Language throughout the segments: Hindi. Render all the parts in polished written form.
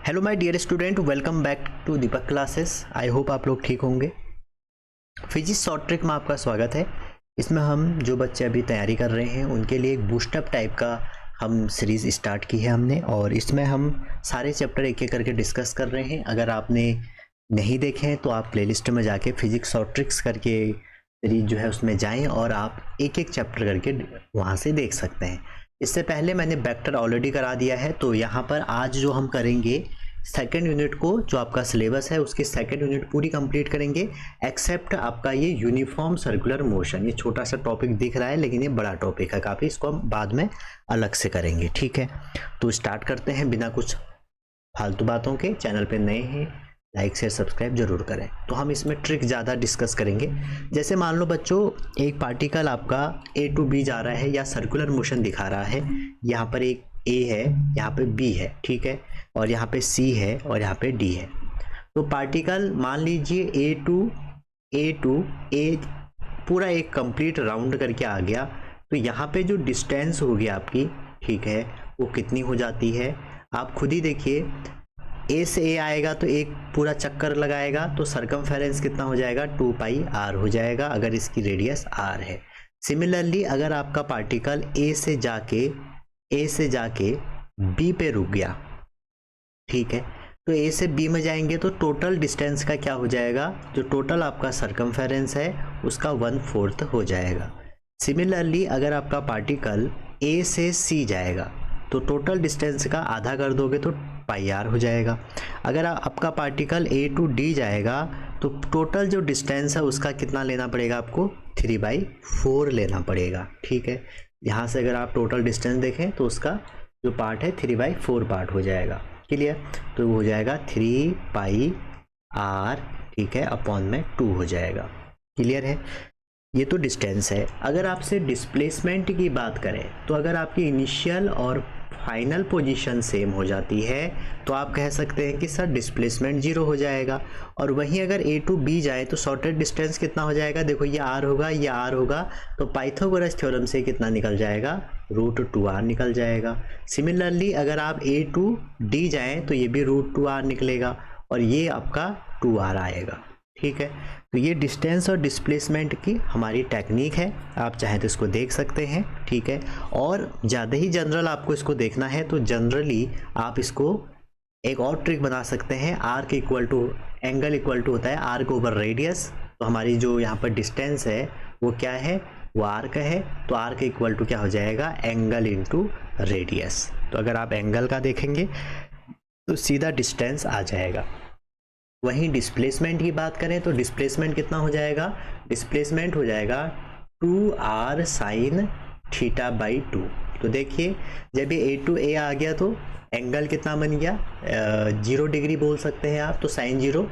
Hello my dear student, welcome back to Deepak classes. I hope आप लोग ठीक होंगे। फिजिक्स शॉर्ट ट्रिक में आपका स्वागत है। इसमें हम जो बच्चे अभी तैयारी कर रहे हैं उनके लिए एक बूस्टअप टाइप का हम सीरीज़ स्टार्ट की है हमने, और इसमें हम सारे चैप्टर एक एक करके डिस्कस कर रहे हैं। अगर आपने नहीं देखे हैं तो आप प्लेलिस्ट में जाके फिजिक्स शॉर्ट ट्रिक्स करके सीरीज जो है उसमें जाएं और आप एक एक चैप्टर करके वहाँ से देख सकते हैं। इससे पहले मैंने वेक्टर ऑलरेडी करा दिया है, तो यहाँ पर आज जो हम करेंगे सेकेंड यूनिट को, जो आपका सिलेबस है उसकी सेकेंड यूनिट पूरी कंप्लीट करेंगे, एक्सेप्ट आपका ये यूनिफॉर्म सर्कुलर मोशन। ये छोटा सा टॉपिक दिख रहा है लेकिन ये बड़ा टॉपिक है काफ़ी, इसको हम बाद में अलग से करेंगे। ठीक है, तो स्टार्ट करते हैं बिना कुछ फालतू बातों के। चैनल पे नए हैं लाइक शेयर सब्सक्राइब जरूर करें। तो हम इसमें ट्रिक ज़्यादा डिस्कस करेंगे। जैसे मान लो बच्चों, एक पार्टिकल आपका A to B जा रहा है या सर्कुलर मोशन दिखा रहा है। यहाँ पर एक A है, यहाँ पे B है, ठीक है, और यहाँ पे C है और यहाँ पे D है। तो पार्टिकल मान लीजिए A to A पूरा एक कंप्लीट राउंड करके आ गया, तो यहाँ पे जो डिस्टेंस होगी आपकी, ठीक है, वो कितनी हो जाती है आप खुद ही देखिए। A से A आएगा तो एक पूरा चक्कर लगाएगा, तो सर्कमफेरेंस कितना हो जाएगा, 2 पाई r हो जाएगा अगर इसकी रेडियस r है। सिमिलरली अगर आपका पार्टिकल A से जाके B पे रुक गया, ठीक है, तो A से B में जाएंगे तो टोटल डिस्टेंस का क्या हो जाएगा, जो टोटल आपका सर्कमफेरेंस है उसका 1/4 हो जाएगा। सिमिलरली अगर आपका पार्टिकल A से C जाएगा तो टोटल डिस्टेंस का आधा कर दोगे तो पाई r हो जाएगा। अगर आपका पार्टिकल A to D जाएगा तो टोटल जो डिस्टेंस है उसका कितना लेना पड़ेगा आपको, 3/4 लेना पड़ेगा। ठीक है, यहाँ से अगर आप टोटल डिस्टेंस देखें तो उसका जो पार्ट है 3/4 पार्ट हो जाएगा। क्लियर, तो वो हो जाएगा 3 पाई r, ठीक है, अपॉन में 2 हो जाएगा। क्लियर है, ये तो डिस्टेंस है। अगर आपसे डिस्प्लेसमेंट की बात करें तो अगर आपकी इनिशियल और फाइनल पोजीशन सेम हो जाती है तो आप कह सकते हैं कि सर डिस्प्लेसमेंट 0 हो जाएगा। और वहीं अगर A to B जाए तो शॉर्टेड डिस्टेंस कितना हो जाएगा, देखो ये r होगा, ये r होगा, तो पाइथागोरस थ्योरम से कितना निकल जाएगा, √2r निकल जाएगा। सिमिलरली अगर आप A to D जाएँ तो ये भी √2r निकलेगा और ये आपका 2r आएगा। ठीक है, तो ये डिस्टेंस और डिस्प्लेसमेंट की हमारी टेक्निक है, आप चाहे तो इसको देख सकते हैं। ठीक है, और ज़्यादा ही जनरल आपको इसको देखना है तो जनरली आप इसको एक और ट्रिक बना सकते हैं। आर के equal to angle equal to होता है आर के ऊपर रेडियस। तो हमारी जो यहाँ पर डिस्टेंस है वो क्या है, वो आर का है, तो आर के इक्वल टू क्या हो जाएगा, एंगल इंटू रेडियस। तो अगर आप एंगल का देखेंगे तो सीधा डिस्टेंस आ जाएगा। वहीं डिस्प्लेसमेंट की बात करें तो डिस्प्लेसमेंट कितना हो जाएगा, डिस्प्लेसमेंट हो जाएगा 2r sin θ/2। तो देखिए जब ये A to A आ गया तो एंगल कितना बन गया, 0 डिग्री बोल सकते हैं आप, तो साइन 0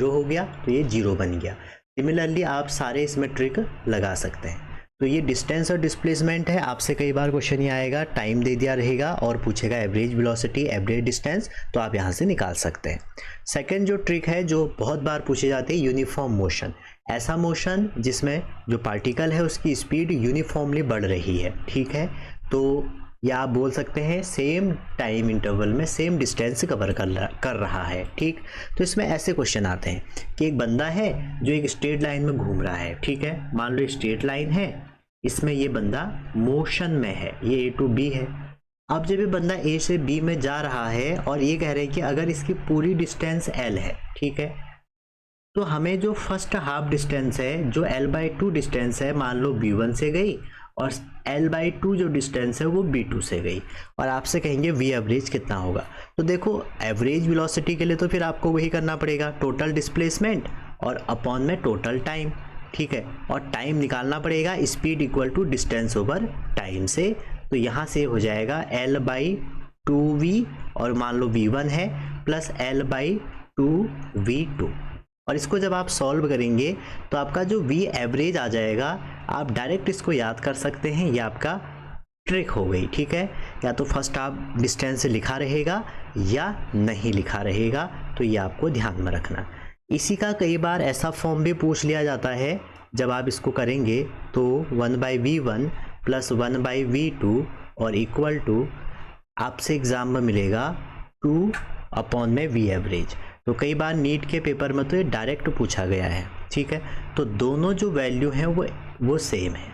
हो गया, तो ये 0 बन गया। सिमिलरली आप सारे इसमें ट्रिक लगा सकते हैं। तो ये डिस्टेंस और डिस्प्लेसमेंट है। आपसे कई बार क्वेश्चन ये आएगा, टाइम दे दिया रहेगा और पूछेगा एवरेज वेलोसिटी, एवरेज डिस्टेंस, तो आप यहाँ से निकाल सकते हैं। सेकंड जो ट्रिक है जो बहुत बार पूछी जाती है, यूनिफॉर्म मोशन। ऐसा मोशन जिसमें जो पार्टिकल है उसकी स्पीड यूनिफॉर्मली बढ़ रही है। ठीक है, तो या आप बोल सकते हैं सेम टाइम इंटरवल में सेम डिस्टेंस कवर कर रहा है। ठीक, तो इसमें ऐसे क्वेश्चन आते हैं कि एक बंदा है जो एक स्ट्रेट लाइन में घूम रहा है। ठीक है, मान लो स्ट्रेट लाइन है, इसमें ये बंदा मोशन में है, ये A to B है। अब जब ये बंदा A से B में जा रहा है और ये कह रहे हैं कि अगर इसकी पूरी डिस्टेंस L है, ठीक है, तो हमें जो फर्स्ट हाफ डिस्टेंस है, जो L/2 डिस्टेंस है, मान लो B1 से गई और L/2 जो डिस्टेंस है वो B2 से गई, और आपसे कहेंगे V एवरेज कितना होगा। तो देखो एवरेज वेलोसिटी के लिए तो फिर आपको वही करना पड़ेगा, टोटल डिस्प्लेसमेंट और अपॉन में टोटल टाइम। ठीक है, और टाइम निकालना पड़ेगा speed equal to distance over time से। तो यहाँ से हो जाएगा L/2v, और मान लो V1 है, प्लस L/2v2। और इसको जब आप सॉल्व करेंगे तो आपका जो V एवरेज आ जाएगा, आप डायरेक्ट इसको याद कर सकते हैं, ये आपका ट्रिक हो गई। ठीक है, या तो फर्स्ट आप डिस्टेंस लिखा रहेगा या नहीं लिखा रहेगा, तो ये आपको ध्यान में रखना। इसी का कई बार ऐसा फॉर्म भी पूछ लिया जाता है, जब आप इसको करेंगे तो 1/v1 प्लस 1/v2 और इक्वल टू आपसे एग्जाम में मिलेगा 2 अपॉन में वी एवरेज। तो कई बार नीट के पेपर में तो ये डायरेक्ट पूछा गया है, ठीक है। तो दोनों जो वैल्यू हैं वो सेम है,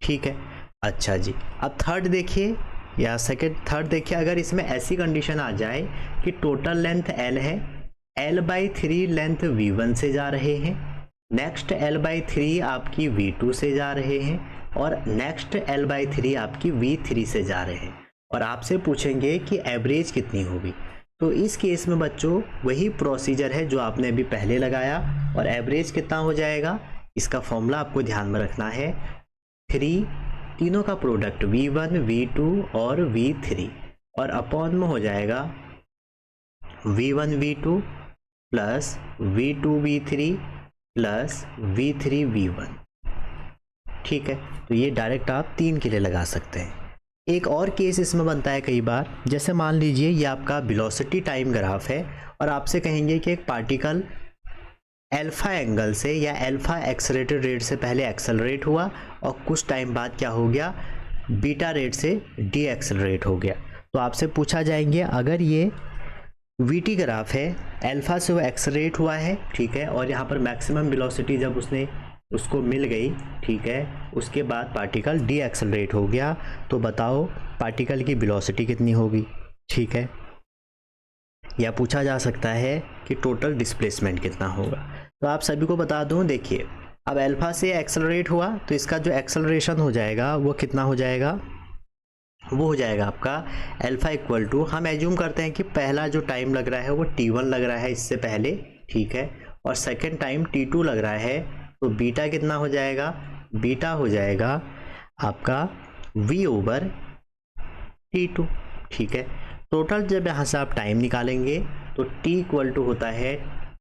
ठीक है। अच्छा जी, अब थर्ड देखिए या थर्ड देखिए, अगर इसमें ऐसी कंडीशन आ जाए कि टोटल लेंथ L है, L/3 लेंथ V1 से जा रहे हैं, नेक्स्ट L/3 आपकी V2 से जा रहे हैं, और नेक्स्ट L/3 आपकी V3 से जा रहे हैं, और आपसे पूछेंगे कि एवरेज कितनी होगी। तो इस केस में बच्चों वही प्रोसीजर है जो आपने अभी पहले लगाया, और एवरेज कितना हो जाएगा, इसका फॉर्मूला आपको ध्यान में रखना है। तीनों का प्रोडक्ट V1, V2 और V3, और अपॉन में हो जाएगा V1 V2 plus V2 V3 plus V3 V1, ठीक है। तो ये डायरेक्ट आप 3 के लिए लगा सकते हैं। एक और केस इसमें बनता है कई बार, जैसे मान लीजिए ये आपका वेलोसिटी टाइम ग्राफ है, और आपसे कहेंगे कि एक पार्टिकल अल्फा एंगल से या अल्फा एक्सेलरेटेड रेट से पहले एक्सेलरेट हुआ, और कुछ टाइम बाद क्या हो गया, बीटा रेट से डी एक्सेलरेट हो गया। तो आपसे पूछा जाएंगे, अगर ये वीटी ग्राफ है, अल्फा से वो एक्सेलरेट हुआ है, ठीक है, और यहाँ पर मैक्सिमम वेलोसिटी जब उसको मिल गई, ठीक है, उसके बाद पार्टिकल डी एक्सेलरेट हो गया, तो बताओ पार्टिकल की वेलोसिटी कितनी होगी, ठीक है। या पूछा जा सकता है कि टोटल डिस्प्लेसमेंट कितना होगा। तो आप सभी को बता दूं, देखिए अब अल्फा से एक्सेलरेट हुआ तो इसका जो एक्सेलरेशन हो जाएगा वो कितना हो जाएगा, वो हो जाएगा आपका अल्फा इक्वल टू, हम एज्यूम करते हैं कि पहला जो टाइम लग रहा है वो t1 लग रहा है इससे पहले, ठीक है, और सेकेंड टाइम t2 लग रहा है, तो बीटा कितना हो जाएगा, बीटा हो जाएगा आपका v/t2, ठीक है। टोटल जब यहाँ से आप टाइम निकालेंगे तो t इक्वल टू होता है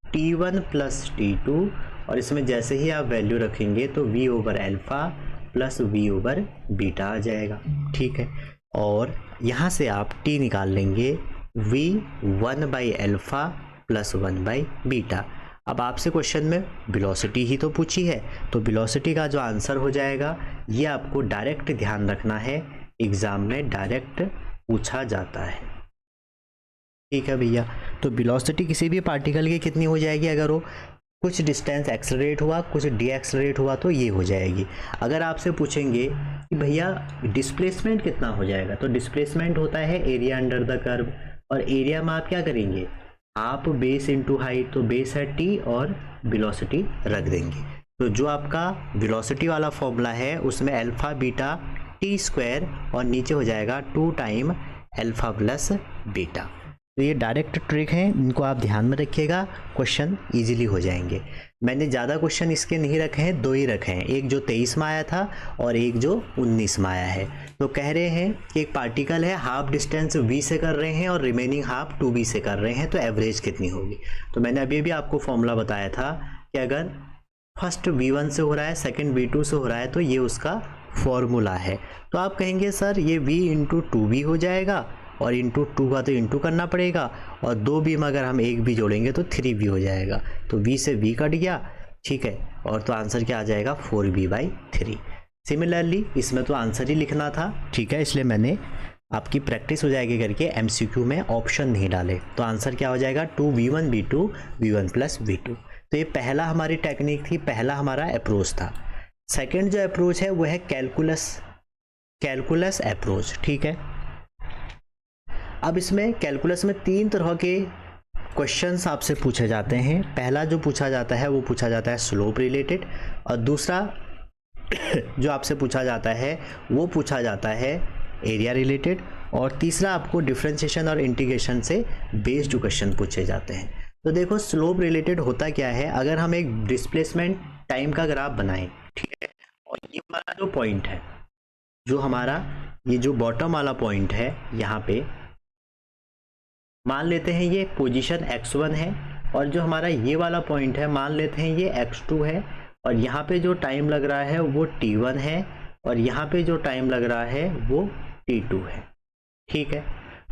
t1 प्लस t2, और इसमें जैसे ही आप वैल्यू रखेंगे तो v/अल्फा प्लस v/बीटा आ जाएगा, ठीक है। और यहाँ से आप t निकाल लेंगे v1/अल्फा प्लस 1/बीटा। अब आपसे क्वेश्चन में वेलोसिटी ही तो पूछी है, तो वेलोसिटी का जो आंसर हो जाएगा ये आपको डायरेक्ट ध्यान रखना है, एग्जाम में डायरेक्ट पूछा जाता है, ठीक है भैया। तो वेलोसिटी किसी भी पार्टिकल की कितनी हो जाएगी, अगर वो कुछ डिस्टेंस एक्सेलरेट हुआ, कुछ डी एक्सेलरेट हुआ, तो ये हो जाएगी। अगर आपसे पूछेंगे कि भैया डिस्प्लेसमेंट कितना हो जाएगा, तो डिस्प्लेसमेंट होता है एरिया अंडर द कर्व, और एरिया में आप क्या करेंगे, आप बेस इंटू हाइट, तो बेस है t और वेलोसिटी रख देंगे। तो जो आपका वेलोसिटी वाला फॉर्मूला है उसमें अल्फा बीटा टी स्क्वायर और नीचे हो जाएगा 2 टाइम अल्फा प्लस बीटा। तो ये डायरेक्ट ट्रिक है, इनको आप ध्यान में रखिएगा, क्वेश्चन इजीली हो जाएंगे। मैंने ज़्यादा क्वेश्चन इसके नहीं रखे हैं, 2 ही रखे हैं, एक जो 23 में आया था और एक जो 19 में आया है। तो कह रहे हैं कि एक पार्टिकल है, हाफ डिस्टेंस v से कर रहे हैं और रिमेनिंग हाफ 2v से कर रहे हैं, तो एवरेज कितनी होगी। तो मैंने अभी भी आपको फॉर्मूला बताया था कि अगर फर्स्ट v1 से हो रहा है, सेकेंड v2 से हो रहा है, तो ये उसका फॉर्मूला है। तो आप कहेंगे सर ये v इंटू 2v हो जाएगा, और इंटू 2 का तो इंटू करना पड़ेगा, और 2v में अगर हम एक भी जोड़ेंगे तो 3v हो जाएगा, तो v से v कट गया, ठीक है, और तो आंसर क्या आ जाएगा 4v/3। सिमिलरली इसमें तो आंसर ही लिखना था, ठीक है, इसलिए मैंने आपकी प्रैक्टिस हो जाएगी करके MCQ में ऑप्शन नहीं डाले। तो आंसर क्या हो जाएगा 2v1v2 v1 प्लस v2। तो ये पहला हमारी टेक्निक थी, पहला हमारा अप्रोच था। सेकेंड जो अप्रोच है वो है कैलकुलस अप्रोच, ठीक है। अब इसमें कैलकुलस में 3 तरह के क्वेश्चंस आपसे पूछे जाते हैं। पहला जो पूछा जाता है वो पूछा जाता है स्लोप रिलेटेड, और दूसरा जो आपसे पूछा जाता है वो पूछा जाता है एरिया रिलेटेड, और तीसरा आपको डिफरेंशिएशन और इंटीग्रेशन से बेस्ड क्वेश्चन पूछे जाते हैं। तो देखो स्लोप रिलेटेड होता क्या है, अगर हम एक डिस्प्लेसमेंट टाइम का ग्राफ बनाएं, ठीक है, और ये हमारा जो पॉइंट है, जो हमारा ये जो बॉटम वाला पॉइंट है, यहाँ पे मान लेते हैं ये पोजीशन x1 है, और जो हमारा ये वाला पॉइंट है मान लेते हैं ये x2 है, और यहाँ पे जो टाइम लग रहा है वो t1 है, और यहाँ पे जो टाइम लग रहा है वो t2 है, ठीक है।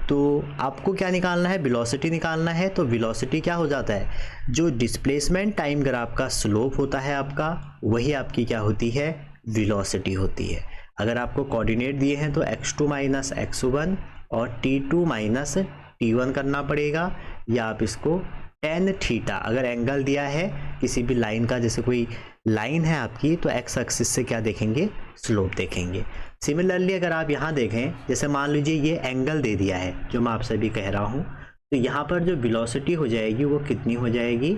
तो आपको क्या निकालना है, वेलोसिटी निकालना है। तो वेलोसिटी क्या हो जाता है, जो डिस्प्लेसमेंट टाइम ग्राफ का स्लोप होता है आपका, वही आपकी क्या होती है, वेलोसिटी होती है। अगर आपको कोऑर्डिनेट दिए हैं तो x2 माइनस x1 और T2 माइनस T1 करना पड़ेगा, या आप इसको tan थीटा, अगर एंगल दिया है किसी भी लाइन का, जैसे कोई लाइन है आपकी, तो एक्स एक्सिस से क्या देखेंगे, स्लोप देखेंगे। सिमिलरली अगर आप यहाँ देखें, जैसे मान लीजिए ये एंगल दे दिया है जो मैं आपसे भी कह रहा हूँ, तो यहाँ पर जो वेलोसिटी हो जाएगी वो कितनी हो जाएगी,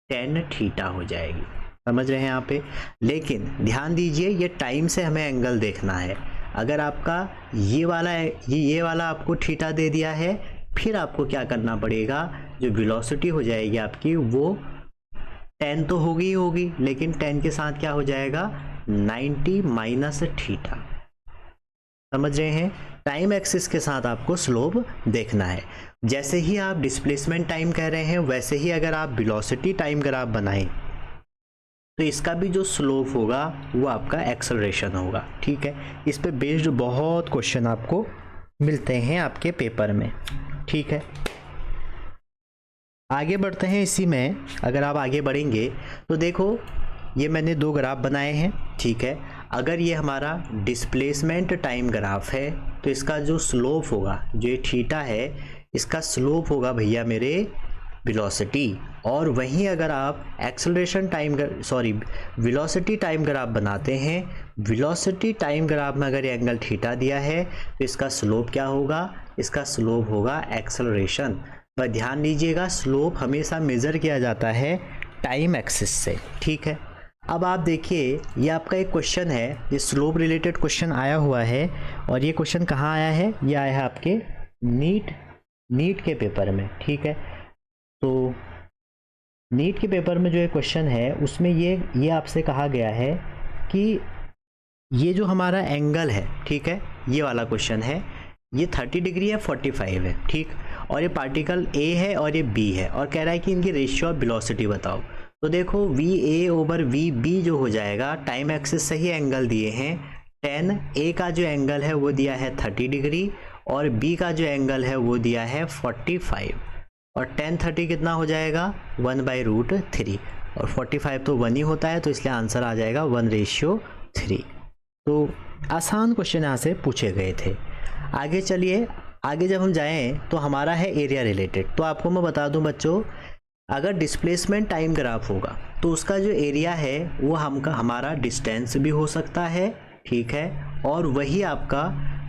tan थीटा हो जाएगी। समझ रहे हैं यहाँ पे। लेकिन ध्यान दीजिए ये टाइम से हमें एंगल देखना है। अगर आपका ये वाला आपको थीटा दे दिया है, फिर आपको क्या करना पड़ेगा, जो वेलोसिटी हो जाएगी आपकी वो tan तो होगी ही होगी, लेकिन tan के साथ क्या हो जाएगा, 90 माइनस थीटा। समझ रहे हैं। टाइम एक्सिस के साथ आपको स्लोप देखना है। जैसे ही आप डिस्प्लेसमेंट टाइम कह रहे हैं, वैसे ही अगर आप वेलोसिटी टाइम ग्राफ बनाएं तो इसका भी जो स्लोप होगा वो आपका एक्सेलरेशन होगा। ठीक है, इस पे बेस्ड बहुत क्वेश्चन आपको मिलते हैं आपके पेपर में। ठीक है, आगे बढ़ते हैं। इसी में अगर आप आगे बढ़ेंगे तो देखो ये मैंने दो ग्राफ बनाए हैं। ठीक है, अगर ये हमारा डिस्प्लेसमेंट टाइम ग्राफ है तो इसका जो स्लोप होगा, जो ये थीटा है, इसका स्लोप होगा भैया मेरे वेलोसिटी। और वहीं अगर आप acceleration time velocity time graph बनाते हैं, वेलोसिटी टाइम ग्राफ में अगर एंगल थीटा दिया है तो इसका स्लोप क्या होगा, इसका स्लोप होगा एक्सेलरेशन। पर ध्यान दीजिएगा स्लोप हमेशा मेज़र किया जाता है टाइम एक्सिस से। ठीक है, अब आप देखिए ये आपका एक क्वेश्चन है, ये स्लोप रिलेटेड क्वेश्चन आया हुआ है। और ये क्वेश्चन कहाँ आया है, ये आया है आपके नीट के पेपर में। ठीक है, तो नीट के पेपर में जो ये क्वेश्चन है उसमें ये आपसे कहा गया है कि ये जो हमारा एंगल है, ठीक है, ये वाला क्वेश्चन है, ये 30 डिग्री है, 45 है। ठीक, और ये पार्टिकल A है और ये B है, और कह रहा है कि इनकी रेशियो ऑफ वेलोसिटी बताओ। तो देखो VA ओवर VB जो हो जाएगा, टाइम एक्सिस से ही एंगल दिए हैं। tan A का जो एंगल है वो दिया है 30 डिग्री और B का जो एंगल है वो दिया है 45, और tan 30 कितना हो जाएगा, 1/√3, और 45 तो 1 ही होता है, तो इसलिए आंसर आ जाएगा 1:3। तो आसान क्वेश्चन यहाँ से पूछे गए थे। आगे चलिए, आगे जब हम जाएं तो हमारा है एरिया रिलेटेड। तो आपको मैं बता दूं बच्चों, अगर डिस्प्लेसमेंट टाइम ग्राफ होगा तो उसका जो एरिया है वो हमारा डिस्टेंस भी हो सकता है। ठीक है, और वही आपका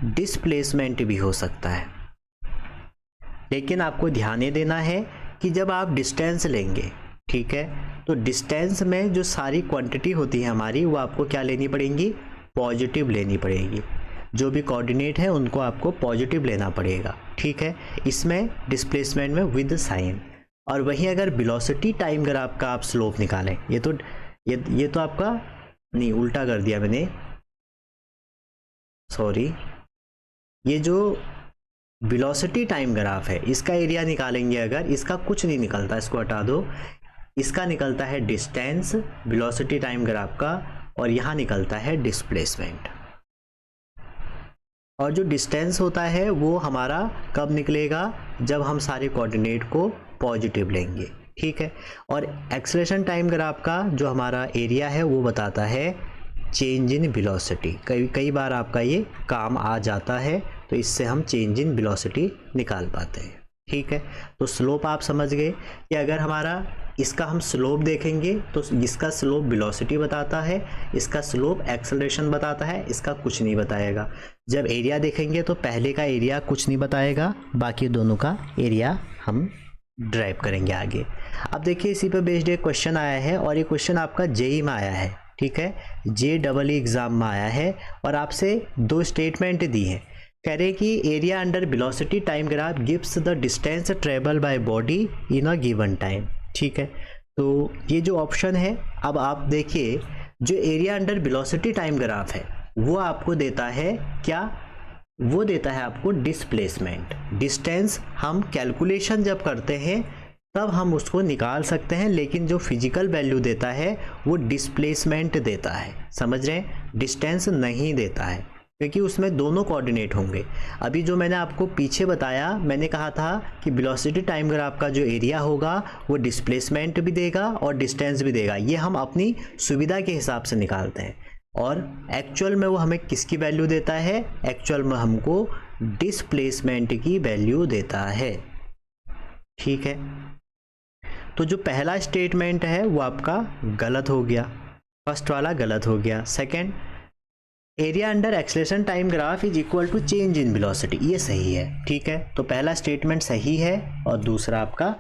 डिस्प्लेसमेंट भी हो सकता है। लेकिन आपको ध्यान ये देना है कि जब आप डिस्टेंस लेंगे, ठीक है, तो डिस्टेंस में जो सारी क्वांटिटी होती है हमारी, वो आपको क्या लेनी पड़ेंगी, पॉजिटिव लेनी पड़ेगी। जो भी कोऑर्डिनेट है उनको आपको पॉजिटिव लेना पड़ेगा। ठीक है, इसमें डिस्प्लेसमेंट में विद साइन। और वहीं अगर वेलोसिटी टाइम ग्राफ का आप स्लोप निकालें, ये तो आपका नहीं, उल्टा कर दिया मैंने, सॉरी, ये जो वेलोसिटी टाइम ग्राफ है इसका एरिया निकालेंगे, अगर इसका कुछ नहीं निकलता, इसको हटा दो, इसका निकलता है डिस्टेंस वेलोसिटी टाइम ग्राफ का, और यहाँ निकलता है डिस्प्लेसमेंट। और जो डिस्टेंस होता है वो हमारा कब निकलेगा, जब हम सारे कोऑर्डिनेट को पॉजिटिव लेंगे। ठीक है, और एक्सेलरेशन टाइम ग्राफ का जो हमारा एरिया है वो बताता है चेंज इन वेलोसिटी। कई बार आपका ये काम आ जाता है, तो इससे हम चेंज इन वेलोसिटी निकाल पाते हैं। ठीक है, तो स्लोप आप समझ गए कि अगर हमारा इसका हम स्लोप देखेंगे तो इसका स्लोप वेलोसिटी बताता है, इसका स्लोप एक्सेलरेशन बताता है, इसका कुछ नहीं बताएगा। जब एरिया देखेंगे तो पहले का एरिया कुछ नहीं बताएगा, बाकी दोनों का एरिया हम ड्राइव करेंगे आगे। अब देखिए इसी पे बेस्ड एक क्वेश्चन आया है, और ये क्वेश्चन आपका जेई में आया है। ठीक है, JEE एग्ज़ाम में आया है, और आपसे दो स्टेटमेंट दी है। कह रहे कि area under velocity time graph gives the distance travel by body in a given time. ठीक है, तो ये जो ऑप्शन है, अब आप देखिए जो area under velocity time graph है वो आपको देता है क्या, वो देता है आपको डिस्प्लेसमेंट। डिस्टेंस हम कैलकुलेशन जब करते हैं तब हम उसको निकाल सकते हैं, लेकिन जो फिजिकल वैल्यू देता है वो डिस्प्लेसमेंट देता है। समझ रहे हैं, डिस्टेंस नहीं देता है, क्योंकि उसमें दोनों कोऑर्डिनेट होंगे। अभी जो मैंने आपको पीछे बताया, मैंने कहा था कि वेलोसिटी टाइम ग्राफ का जो एरिया होगा वो डिस्प्लेसमेंट भी देगा और डिस्टेंस भी देगा। ये हम अपनी सुविधा के हिसाब से निकालते हैं, और एक्चुअल में वो हमें किसकी वैल्यू देता है, एक्चुअल में हमको डिस्प्लेसमेंट की वैल्यू देता है। ठीक है, तो जो पहला स्टेटमेंट है वो आपका गलत हो गया, फर्स्ट वाला गलत हो गया। Second, area under acceleration time graph is equal to change in velocity, ये सही है। ठीक है, तो पहला स्टेटमेंट सही है और दूसरा आपका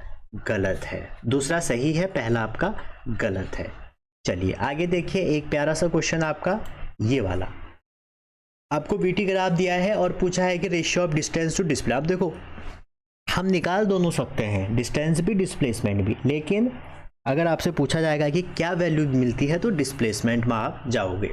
गलत है। दूसरा सही है, पहला आपका गलत है। चलिए आगे देखिए, एक प्यारा सा क्वेश्चन आपका ये वाला, आपको वीटी ग्राफ दिया है और पूछा है कि ratio of distance to display. आप देखो हम निकाल दोनों सकते हैं, डिस्टेंस भी डिस्प्लेसमेंट भी, लेकिन अगर आपसे पूछा जाएगा कि क्या वैल्यू मिलती है तो डिस्प्लेसमेंट में आप जाओगे।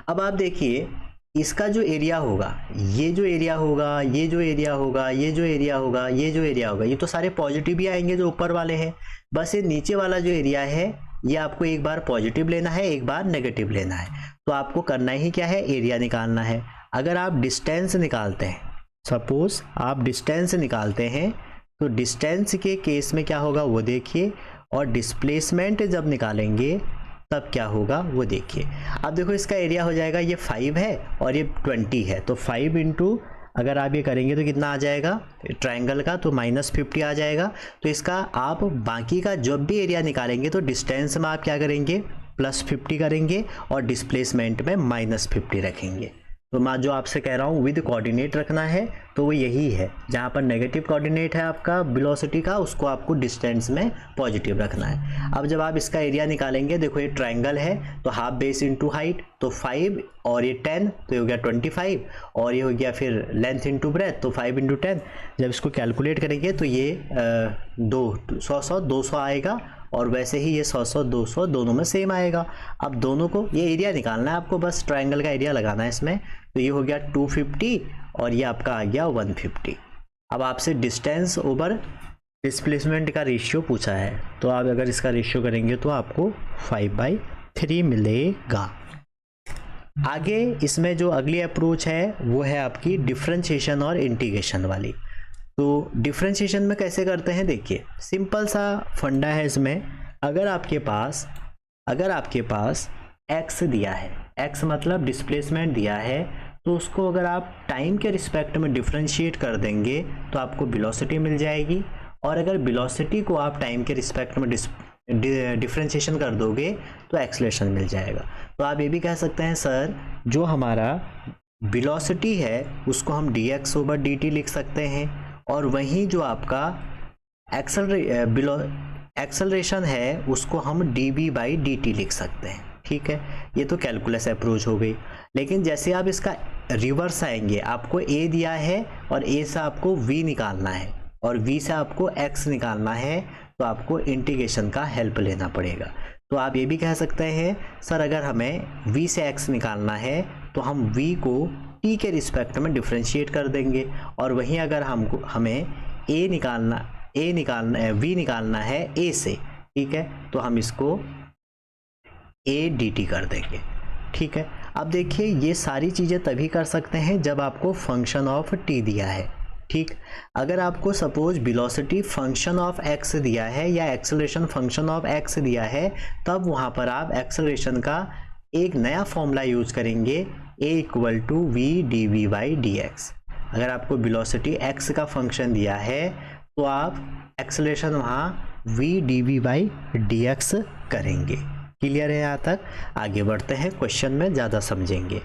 अब आप देखिए इसका जो एरिया होगा, ये जो एरिया होगा, ये जो एरिया होगा, ये जो एरिया होगा, ये जो एरिया होगा, ये तो सारे पॉजिटिव ही आएंगे जो ऊपर वाले हैं। बस ये नीचे वाला जो एरिया है ये आपको एक बार पॉजिटिव लेना है, एक बार नेगेटिव लेना है। तो आपको करना ही क्या है, एरिया निकालना है। अगर आप डिस्टेंस निकालते हैं, सपोज आप डिस्टेंस निकालते हैं, तो डिस्टेंस के केस में क्या होगा वो देखिए, और डिस्प्लेसमेंट जब निकालेंगे तब क्या होगा वो देखिए। अब देखो इसका एरिया हो जाएगा, ये 5 है और ये 20 है, तो 5 इंटू अगर आप ये करेंगे तो कितना आ जाएगा ट्रायंगल का, तो -50 आ जाएगा। तो इसका आप बाकी का जब भी एरिया निकालेंगे तो डिस्टेंस में आप क्या करेंगे, +50 करेंगे और डिस्प्लेसमेंट में -50 रखेंगे। तो मैं जो आपसे कह रहा हूँ विद कोऑर्डिनेट रखना है, तो वो यही है, जहाँ पर नेगेटिव कोऑर्डिनेट है आपका वेलोसिटी का, उसको आपको डिस्टेंस में पॉजिटिव रखना है। अब जब आप इसका एरिया निकालेंगे, देखो ये ट्रायंगल है तो हाफ बेस इंटू हाइट, तो 5 और ये 10 तो ये हो गया 25, और ये हो गया फिर लेंथ इंटू ब्रेथ, तो 5 इंटू 10। जब इसको कैलकुलेट करेंगे तो ये 200 आएगा, और वैसे ही ये 100 200 दोनों में सेम आएगा। अब दोनों को ये एरिया निकालना है आपको, बस ट्रायंगल का एरिया लगाना है इसमें। तो ये हो गया 250 और ये आपका आ गया 150। अब आपसे डिस्टेंस ओवर डिस्प्लेसमेंट का रेशियो पूछा है, तो आप अगर इसका रेशियो करेंगे तो आपको 5/3 मिलेगा। आगे इसमें जो अगली अप्रोच है वो है आपकी डिफरेंशिएशन और इंटीग्रेशन वाली। तो डिफरेंशिएशन में कैसे करते हैं, देखिए सिंपल सा फंडा है इसमें। अगर आपके पास x दिया है, x मतलब डिस्प्लेसमेंट दिया है, तो उसको अगर आप टाइम के रिस्पेक्ट में डिफरेंशिएट कर देंगे तो आपको वेलोसिटी मिल जाएगी, और अगर वेलोसिटी को आप टाइम के रिस्पेक्ट में डिफरेंशिएशन कर दोगे तो एक्सेलरेशन मिल जाएगा। तो आप ये भी कह सकते हैं सर जो हमारा वेलोसिटी है उसको हम dx/dt लिख सकते हैं, और वहीं जो आपका एक्सेलरेशन है उसको हम dv/dt लिख सकते हैं। ठीक है, ये तो कैलकुलस अप्रोच हो गई। लेकिन जैसे आप इसका रिवर्स आएंगे, आपको a दिया है और a से आपको v निकालना है और v से आपको x निकालना है, तो आपको इंटीग्रेशन का हेल्प लेना पड़ेगा। तो आप ये भी कह सकते हैं सर अगर हमें v से x निकालना है तो हम v को t के रिस्पेक्ट में डिफरेंशिएट कर देंगे, और वहीं अगर हमें v निकालना है a से, ठीक है, तो हम इसको a dt कर देंगे। ठीक है, अब देखिए ये सारी चीज़ें तभी कर सकते हैं जब आपको फंक्शन ऑफ t दिया है। ठीक, अगर आपको suppose velocity function of x दिया है या एक्सेलरेशन फंक्शन ऑफ x दिया है, तब वहाँ पर आप एक्सेलरेशन का एक नया फॉर्मूला यूज करेंगे, a = v dv/dx। अगर आपको वेलोसिटी x का फंक्शन दिया है तो आप एक्सेलरेशन वहाँ v dv/dx करेंगे। क्लियर है यहाँ तक? आगे बढ़ते हैं, क्वेश्चन में ज़्यादा समझेंगे।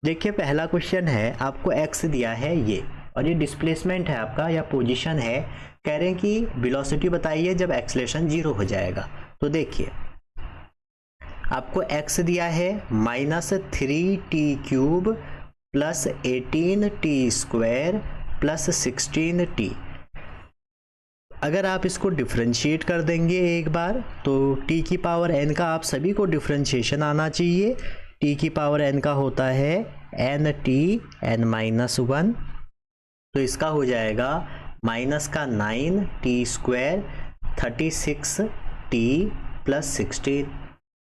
देखिए पहला क्वेश्चन है, आपको x दिया है ये, और ये डिस्प्लेसमेंट है आपका या पोजीशन है। कह रहे हैं कि वेलोसिटी बताइए जब एक्सेलरेशन 0 हो जाएगा। तो देखिए आपको x दिया है -3t³ + 18t² + 16t। अगर आप इसको डिफरेंशिएट कर देंगे एक बार, तो t की पावर n का आप सभी को डिफरेंशिएशन आना चाहिए। t की पावर n का होता है nt n-1, तो इसका हो जाएगा -9t² 36t + 16।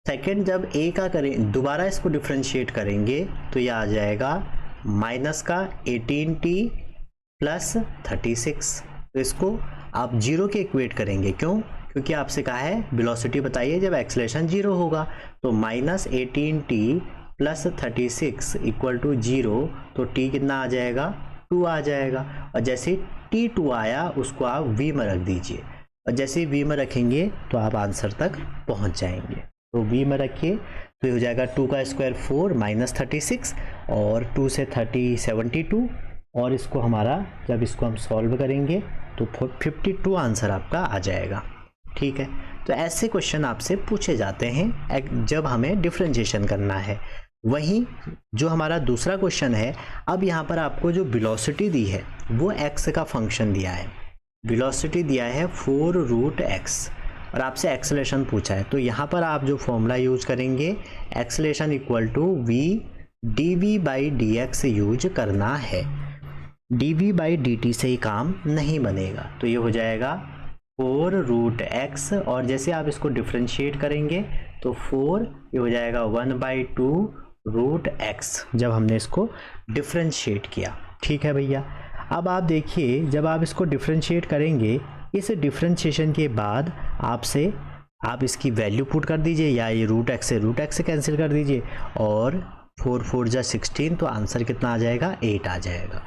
सेकेंड जब a का करें, दोबारा इसको डिफरेंशिएट करेंगे तो ये आ जाएगा -18t + 36। तो इसको आप 0 के इक्वेट करेंगे, क्यों? क्योंकि आपसे कहा है वेलोसिटी बताइए जब एक्सेलरेशन 0 होगा। तो -18t + 36 = 0, तो t कितना आ जाएगा 2 आ जाएगा। और जैसे t2 आया उसको आप v में रख दीजिए, और जैसे v में रखेंगे तो आप आंसर तक पहुंच जाएंगे। तो v में रखिए तो ये हो जाएगा 2 का स्क्वायर 4 माइनस 36 और 2 से 30 72, और इसको हमारा जब इसको हम सॉल्व करेंगे तो 52 आंसर आपका आ जाएगा। ठीक है, तो ऐसे क्वेश्चन आपसे पूछे जाते हैं जब हमें डिफरेंशिएशन करना है। वहीं जो हमारा दूसरा क्वेश्चन है, अब यहाँ पर आपको जो वेलोसिटी दी है वो x का फंक्शन दिया है, वेलोसिटी दिया है 4√x और आपसे एक्सेलरेशन पूछा है। तो यहाँ पर आप जो फॉर्मूला यूज करेंगे acceleration equal to v dv/dx use करना है, dv/dt से ही काम नहीं बनेगा। तो ये हो जाएगा 4√x और जैसे आप इसको डिफरेंशिएट करेंगे तो 4 ये हो जाएगा 1/2√x जब हमने इसको डिफरेंशिएट किया। ठीक है भैया, अब आप देखिए जब आप इसको डिफरेंशिएट करेंगे, इस डिफरेंशिएशन के बाद आपसे आप इसकी वैल्यू पुट कर दीजिए, या ये √x से कैंसिल कर दीजिए, और 4 4 जा 16, तो आंसर कितना आ जाएगा 8 आ जाएगा।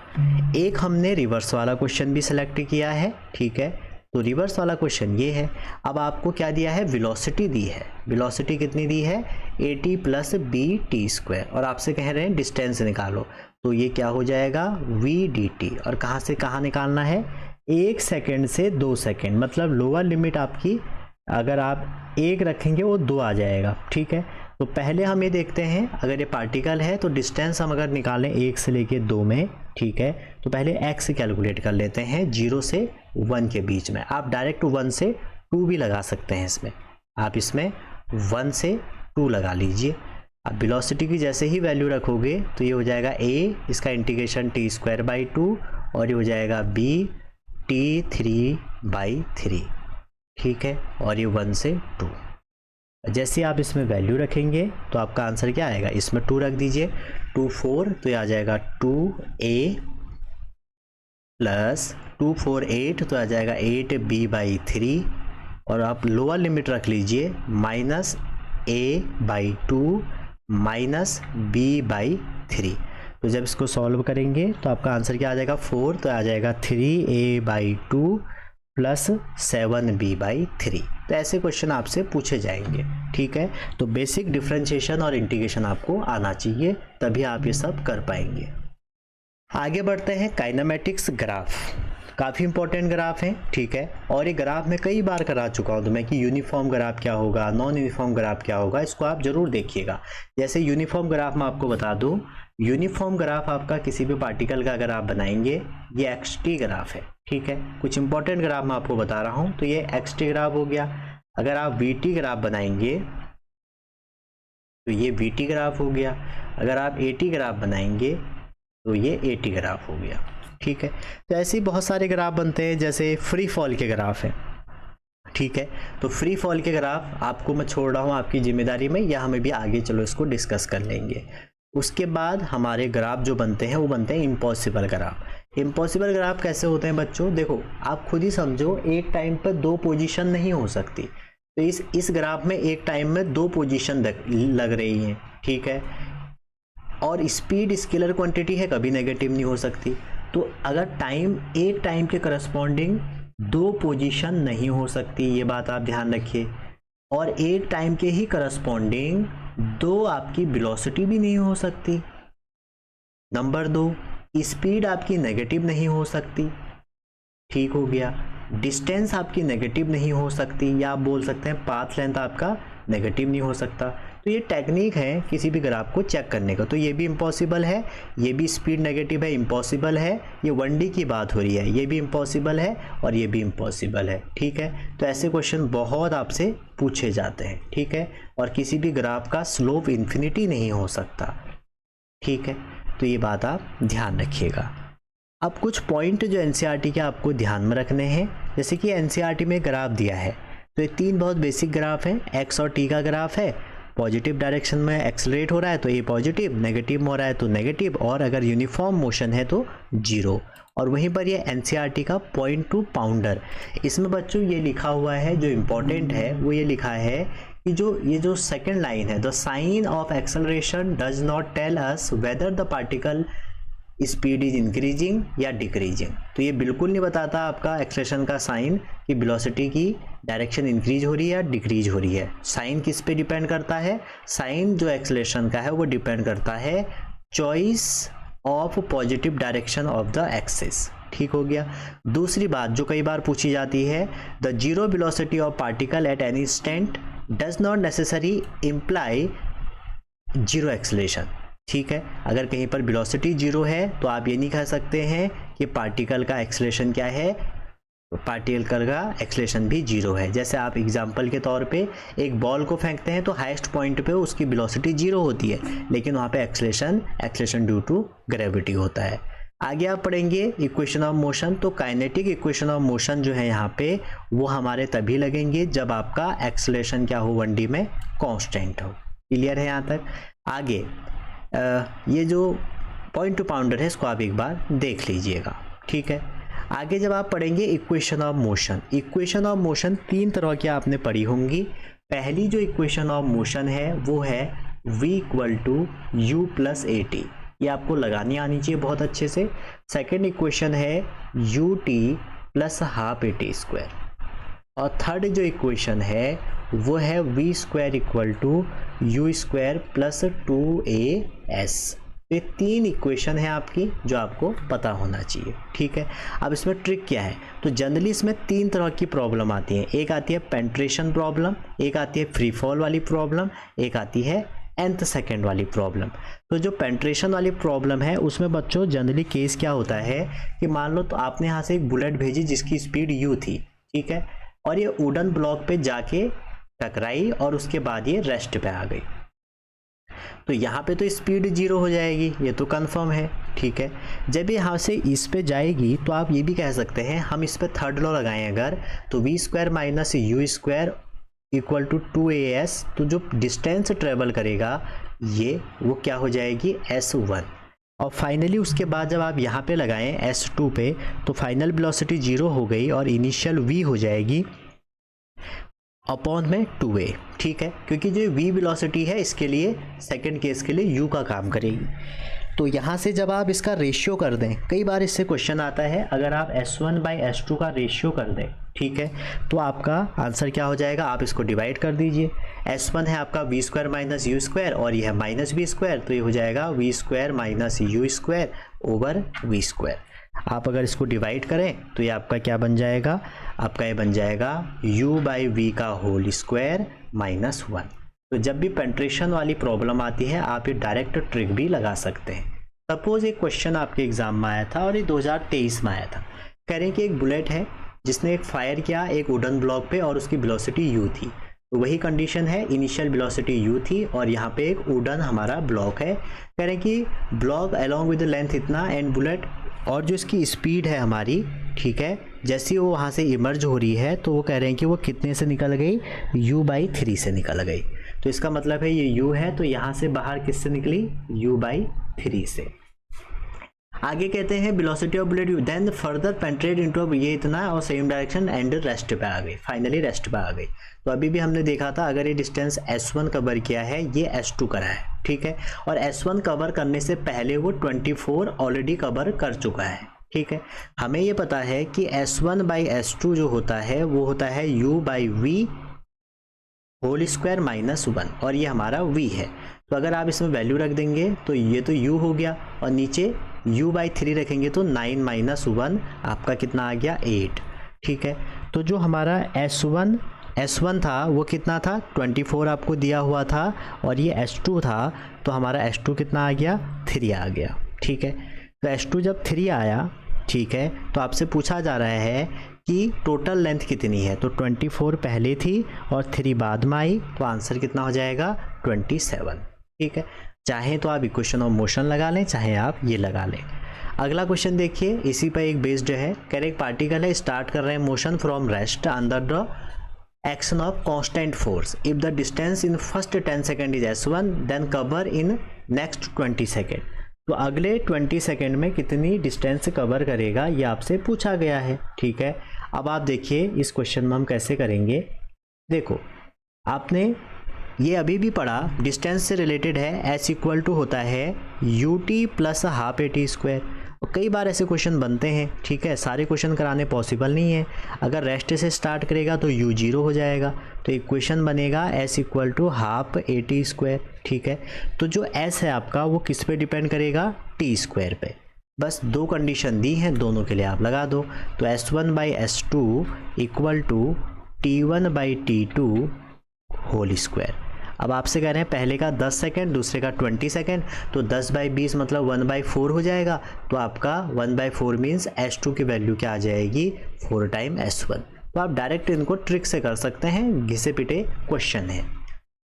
एक हमने रिवर्स वाला क्वेश्चन भी सिलेक्ट किया है। ठीक है, तो रिवर्स वाला क्वेश्चन ये है, अब आपको क्या दिया है, वेलोसिटी दी है। वेलोसिटी कितनी दी है, at + bt², और आपसे कह रहे हैं डिस्टेंस निकालो। तो ये क्या हो जाएगा v dt, और कहाँ से कहाँ निकालना है, 1 सेकेंड से 2 सेकेंड, मतलब लोअर लिमिट आपकी अगर आप 1 रखेंगे वो 2 आ जाएगा। ठीक है, तो पहले हम ये देखते हैं, अगर ये पार्टिकल है तो डिस्टेंस हम अगर निकालें 1 से लेके 2 में, ठीक है, तो पहले x कैलकुलेट कर लेते हैं 0 से 1 के बीच में। आप डायरेक्ट 1 से 2 भी लगा सकते हैं इसमें, आप इसमें 1 से 2 लगा लीजिए। अब वेलोसिटी की जैसे ही वैल्यू रखोगे तो ये हो जाएगा a, इसका इंटीग्रेशन t²/2, और ये हो जाएगा b t3/3। ठीक है, और ये 1 से 2। जैसे आप इसमें वैल्यू रखेंगे तो आपका आंसर क्या आएगा, इसमें 2 रख दीजिए, 2 4, तो ये आ जाएगा 2a + 2 4 8, तो आ जाएगा 8b/3, और आप लोअर लिमिट रख लीजिए -a/2 -b/3। तो जब इसको सॉल्व करेंगे तो आपका आंसर क्या आ जाएगा 4, तो आ जाएगा 3a/2 + 7b/3। तो ऐसे क्वेश्चन आपसे पूछे जाएंगे। ठीक है, तो बेसिक डिफरेंशिएशन और इंटीग्रेशन आपको आना चाहिए, तभी आप ये सब कर पाएंगे। आगे बढ़ते हैं, काइनेमेटिक्स ग्राफ, काफ़ी इंपॉर्टेंट ग्राफ है। ठीक है, और ये ग्राफ मैं कई बार करा चुका हूँ तुम्हें कि यूनिफॉर्म ग्राफ क्या होगा, नॉन यूनिफॉर्म ग्राफ क्या होगा, इसको आप जरूर देखिएगा। जैसे यूनिफॉर्म ग्राफ मैं आपको बता दूँ, यूनिफॉर्म ग्राफ आपका किसी भी पार्टिकल का अगर आप बनाएंगे, ये xt ग्राफ है। ठीक है, कुछ इंपॉर्टेंट ग्राफ मैं आपको बता रहा हूँ, तो ये xt ग्राफ हो गया। अगर आप vt ग्राफ बनाएंगे तो ये vt ग्राफ हो गया। अगर आप at ग्राफ बनाएंगे तो ये at ग्राफ हो गया। ठीक है, तो ऐसे ही बहुत सारे ग्राफ बनते हैं, जैसे फ्री फॉल के ग्राफ हैं। ठीक है, तो फ्री फॉल के ग्राफ आपको मैं छोड़ रहा हूँ आपकी जिम्मेदारी में, या हमें भी आगे चलो इसको डिस्कस कर लेंगे। उसके बाद हमारे ग्राफ जो बनते हैं वो बनते हैं इम्पॉसिबल ग्राफ। इम्पॉसिबल ग्राफ कैसे होते हैं बच्चों, देखो आप खुद ही समझो, एक टाइम पर 2 पोजीशन नहीं हो सकती, तो इस ग्राफ में एक टाइम में 2 पोजीशन लग रही हैं। ठीक है, और स्पीड स्केलर क्वांटिटी है, कभी नेगेटिव नहीं हो सकती। तो अगर एक टाइम के करस्पॉन्डिंग 2 पोजीशन नहीं हो सकती, ये बात आप ध्यान रखिए, और एक टाइम के ही करस्पॉन्डिंग 2 आपकी वेलोसिटी भी नहीं हो सकती। नंबर 2, स्पीड आपकी नेगेटिव नहीं हो सकती। ठीक हो गया, डिस्टेंस आपकी नेगेटिव नहीं हो सकती, या आप बोल सकते हैं पाथ लेंथ आपका नेगेटिव नहीं हो सकता। तो ये टेक्निक है किसी भी ग्राफ को चेक करने का। तो ये भी इम्पॉसिबल है, ये भी स्पीड नेगेटिव है, इम्पॉसिबल है। ये 1D की बात हो रही है, ये भी इम्पॉसिबल है और ये भी इम्पॉसिबल है। ठीक है, तो ऐसे क्वेश्चन बहुत आपसे पूछे जाते हैं। ठीक है, और किसी भी ग्राफ का स्लोप इन्फिनिटी नहीं हो सकता। ठीक है, तो ये बात आप ध्यान रखिएगा। अब कुछ पॉइंट जो एनसीईआरटी के आपको ध्यान में रखने हैं, जैसे कि एनसीईआरटी में ग्राफ दिया है, तो ये 3 बहुत बेसिक ग्राफ हैं। एक्स और टी का ग्राफ है, पॉजिटिव डायरेक्शन में एक्सेलरेट हो रहा है तो ये पॉजिटिव, नेगेटिव में हो रहा है तो नेगेटिव, और अगर यूनिफॉर्म मोशन है तो 0। और वहीं पर ये एनसीईआरटी का पॉइंट टू पाउंडर, इसमें बच्चों ये लिखा हुआ है, जो इम्पोर्टेंट है वो ये लिखा है कि ये जो सेकेंड लाइन है, the sign of acceleration does not tell us whether the particle speed is increasing या डिक्रीजिंग। तो ये बिल्कुल नहीं बताता आपका एक्सेलरेशन का साइन कि वेलोसिटी की डायरेक्शन इंक्रीज हो रही है या डिक्रीज हो रही है। साइन किस पे डिपेंड करता है? साइन जो एक्सेलरेशन का है वो डिपेंड करता है choice of positive direction of the axis. ठीक हो गया। दूसरी बात जो कई बार पूछी जाती है, the zero velocity of particle at any instant does not necessary imply zero acceleration. ठीक है, अगर कहीं पर वेलोसिटी जीरो है तो आप ये नहीं कह सकते हैं कि पार्टिकल का एक्सेलरेशन क्या है, पार्टिकल का एक्सेलरेशन भी जीरो है। जैसे आप एग्जांपल के तौर पे एक बॉल को फेंकते हैं तो हाईएस्ट पॉइंट पे उसकी वेलोसिटी जीरो होती है, लेकिन वहाँ पे एक्सेलरेशन ड्यू टू ग्रेविटी होता है। आगे आप पढ़ेंगे इक्वेशन ऑफ मोशन। तो काइनेटिक इक्वेशन ऑफ मोशन जो है यहाँ पे वो हमारे तभी लगेंगे जब आपका एक्सेलरेशन क्या हो, 1D में कांस्टेंट हो। क्लियर है यहाँ तक? आगे ये जो पॉइंट टू पाउंडर है इसको आप एक बार देख लीजिएगा। ठीक है, आगे जब आप पढ़ेंगे equation of motion, equation of motion तीन तरह की आपने पढ़ी होंगी। पहली जो इक्वेशन ऑफ मोशन है वो है v = u + at, ये आपको लगानी आनी चाहिए बहुत अच्छे से। सेकेंड इक्वेशन है ut + ½ at²। और थर्ड जो इक्वेशन है वो है v² = u² + 2as। ये तीन इक्वेशन है आपकी जो आपको पता होना चाहिए। ठीक है, अब इसमें ट्रिक क्या है? तो जनरली इसमें तीन तरह की प्रॉब्लम आती है। एक आती है पेंट्रेशन प्रॉब्लम, एक आती है फ्री फॉल वाली प्रॉब्लम, एक आती है nth सेकेंड वाली प्रॉब्लम। तो जो पेंट्रेशन वाली प्रॉब्लम है उसमें बच्चों जनरली केस क्या होता है कि मान लो तो आपने यहाँ से एक बुलेट भेजी जिसकी स्पीड u थी, ठीक है, और ये वुडन ब्लॉक पे जाके टकराई और उसके बाद ये रेस्ट पे आ गई। तो यहाँ पे तो स्पीड जीरो हो जाएगी, ये तो कंफर्म है। ठीक है, जब यहाँ से इस पे जाएगी तो आप ये भी कह सकते हैं, हम इस पे थर्ड लॉ लगाएं अगर, तो v² - u² = 2as। तो जो डिस्टेंस ट्रेवल करेगा ये वो क्या हो जाएगी, s1। और फाइनली उसके बाद जब आप यहाँ पे लगाएं s2 पे तो फाइनल वेलोसिटी जीरो हो गई और इनिशियल v हो जाएगी अपॉन में 2a। ठीक है, क्योंकि जो v वेलोसिटी है इसके लिए सेकंड केस के लिए u का काम करेगी। तो यहाँ से जब आप इसका रेशियो कर दें, कई बार इससे क्वेश्चन आता है, अगर आप s1/s2 का रेशियो कर दें, ठीक है, तो आपका आंसर क्या हो जाएगा, आप इसको डिवाइड कर दीजिए। s1 है आपका v² - u² और यह -v², तो ये हो जाएगा v² - u² ओवर v²। आप अगर इसको डिवाइड करें तो ये आपका क्या बन जाएगा, आपका ये बन जाएगा u/v का होल स्क्वायर -1। तो जब भी पेंट्रेशन वाली प्रॉब्लम आती है आप ये डायरेक्ट ट्रिक भी लगा सकते हैं। सपोज एक क्वेश्चन आपके एग्जाम में आया था और ये 2023 में आया था। कह रहे हैं कि एक बुलेट है जिसने एक फायर किया एक वुडन ब्लॉक पे और उसकी वेलोसिटी u थी। तो वही कंडीशन है, इनिशियल वेलोसिटी u थी और यहाँ पे एक वुडन हमारा ब्लॉक है। कह रहे हैं कि ब्लॉक अलोंग विद लेंथ इतना एंड बुलेट, और जो इसकी स्पीड है हमारी, ठीक है, जैसी वो वहाँ से इमर्ज हो रही है तो वो कह रहे हैं कि वो कितने से निकल गई, u/3 से निकल गई। तो इसका मतलब है ये u है तो यहाँ से बाहर किससे निकली, u/3 से। आगे कहते हैं velocity of bullet then further penetrate into, ये इतना और सेम डायरेक्शन एंड रेस्ट पे आ गई, फाइनली रेस्ट पे आ गई। तो अभी भी हमने देखा था अगर ये डिस्टेंस s1 कवर किया है, ये s2 करा है, ठीक है, और s1 कवर करने से पहले वो 24 ऑलरेडी कवर कर चुका है। ठीक है, हमें ये पता है कि s1/s2 जो होता है वो होता है u/v होल स्क्वायर -1 और ये हमारा v है। तो अगर आप इसमें वैल्यू रख देंगे तो ये तो u हो गया और नीचे u/3 रखेंगे तो 9 - 1 आपका कितना आ गया, 8। ठीक है, तो जो हमारा S1 था वो कितना था, 24 आपको दिया हुआ था और ये S2 था तो हमारा S2 कितना आ गया, 3 आ गया। ठीक है, तो S2 जब 3 आया, ठीक है, तो आपसे पूछा जा रहा है कि टोटल लेंथ कितनी है, तो 24 पहले थी और 3 बाद में आई, तो आंसर कितना हो जाएगा, 27। ठीक है, चाहे तो आप इक्वेशन ऑफ मोशन लगा लें, चाहे आप ये लगा लें। अगला क्वेश्चन देखिए, इसी पर एक बेस्ड है। कह रहे एक पार्टिकल है, स्टार्ट कर रहे हैं motion from rest under the action of constant force. If the distance in first 10 second is s1 then cover in next 20 second. तो अगले 20 सेकेंड में कितनी डिस्टेंस कवर करेगा ये आपसे पूछा गया है। ठीक है, अब आप देखिए इस क्वेश्चन में हम कैसे करेंगे। देखो, आपने ये अभी भी पढ़ा, डिस्टेंस से रिलेटेड है। एस इक्वल टू होता है you T plus half A T square. और कई बार ऐसे क्वेश्चन बनते हैं, ठीक है, सारे क्वेश्चन कराने पॉसिबल नहीं है। अगर रेस्ट से स्टार्ट करेगा तो यू जीरो हो जाएगा, तो इक्वेशन बनेगा S equal to half A T square, ठीक है। तो जो एस है आपका वो किस पे डिपेंड करेगा, टी स्क्वायर पे। बस दो कंडीशन दी हैं, दोनों के लिए आप लगा दो। तो S one by S two equal to T one by T two whole square. अब आपसे कह रहे हैं पहले का 10 सेकेंड, दूसरे का 20 सेकेंड, तो 10 बाई 20 मतलब 1/4 हो जाएगा। तो आपका 1/4 मीन्स S2 की वैल्यू क्या आ जाएगी, 4 टाइम S1। तो आप डायरेक्ट इनको ट्रिक से कर सकते हैं, घिसे पिटे क्वेश्चन है।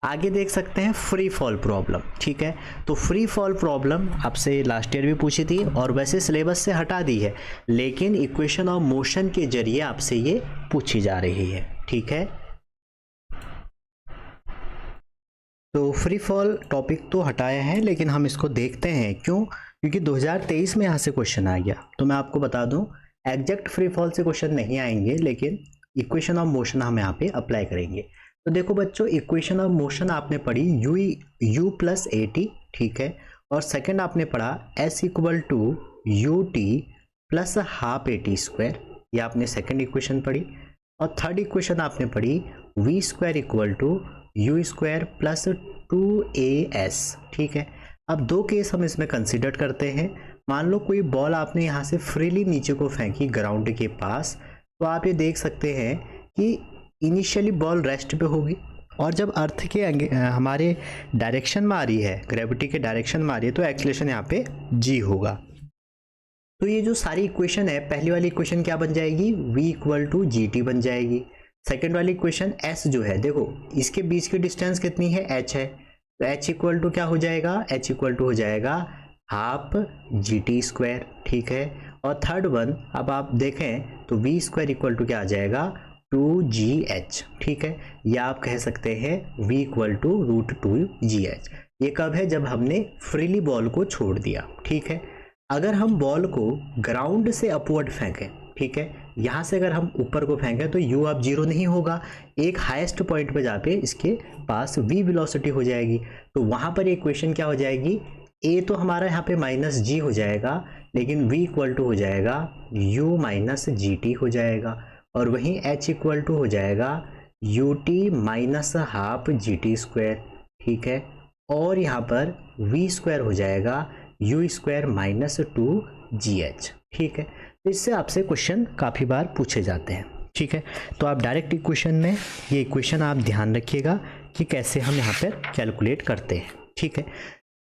आगे देख सकते हैं फ्री फॉल प्रॉब्लम, ठीक है। तो फ्री फॉल प्रॉब्लम आपसे लास्ट ईयर भी पूछी थी और वैसे सिलेबस से हटा दी है, लेकिन इक्वेशन ऑफ मोशन के जरिए आपसे ये पूछी जा रही है, ठीक है। तो फ्री फॉल टॉपिक तो हटाया है, लेकिन हम इसको देखते हैं क्यों, क्योंकि 2023 में यहाँ से क्वेश्चन आ गया। तो मैं आपको बता दूं, एग्जैक्ट फ्री फॉल से क्वेश्चन नहीं आएंगे, लेकिन इक्वेशन ऑफ मोशन हम यहाँ पे अप्लाई करेंगे। तो देखो बच्चों, इक्वेशन ऑफ मोशन आपने पढ़ी यू प्लस ए टी, ठीक है। और सेकेंड आपने पढ़ा S equal to U T plus half A T square, ये आपने सेकेंड इक्वेशन पढ़ी। और थर्ड इक्वेशन आपने पढ़ी V square equal to U square plus 2as, ठीक है। अब दो केस हम इसमें कंसिडर करते हैं। मान लो कोई बॉल आपने यहाँ से फ्रीली नीचे को फेंकी ग्राउंड के पास, तो आप ये देख सकते हैं कि इनिशियली बॉल रेस्ट पे होगी, और जब अर्थ के हमारे डायरेक्शन में आ रही है, ग्रेविटी के डायरेक्शन में आ रही है, तो एक्सेलरेशन यहाँ पे g होगा। तो ये जो सारी इक्वेशन है, पहली वाली इक्वेशन क्या बन जाएगी, v equal to G T बन जाएगी। सेकेंड वाली इक्वेशन s जो है, देखो इसके बीच की डिस्टेंस कितनी है, h है, तो h इक्वल टू क्या हो जाएगा, h इक्वल टू हो जाएगा हाफ जी टी स्क्वायर, ठीक है। और थर्ड वन अब आप देखें तो v स्क्वायर इक्वल टू क्या आ जाएगा, 2gh, ठीक है। या आप कह सकते हैं v इक्वल टू √2gh। ये कब है, जब हमने फ्रीली बॉल को छोड़ दिया, ठीक है। अगर हम बॉल को ग्राउंड से अपवर्ड फेंकें, ठीक है, यहाँ से अगर हम ऊपर को फेंकें तो u अब जीरो नहीं होगा, एक हाईएस्ट पॉइंट पे जाके इसके पास v वेलोसिटी हो जाएगी। तो वहाँ पर इक्वेशन क्या हो जाएगी, a तो हमारा यहाँ पे -g हो जाएगा, लेकिन v इक्वल टू हो जाएगा u माइनस जी टी हो जाएगा, और वहीं h इक्वल टू हो जाएगा ut minus half G T square, ठीक है। और यहाँ पर v स्क्वायर हो जाएगा u स्क्वायर माइनस 2gh, ठीक है। तो इससे आपसे क्वेश्चन काफ़ी बार पूछे जाते हैं, ठीक है। तो आप डायरेक्ट इक्वेशन में ये इक्वेशन आप ध्यान रखिएगा कि कैसे हम यहाँ पर कैलकुलेट करते हैं, ठीक है।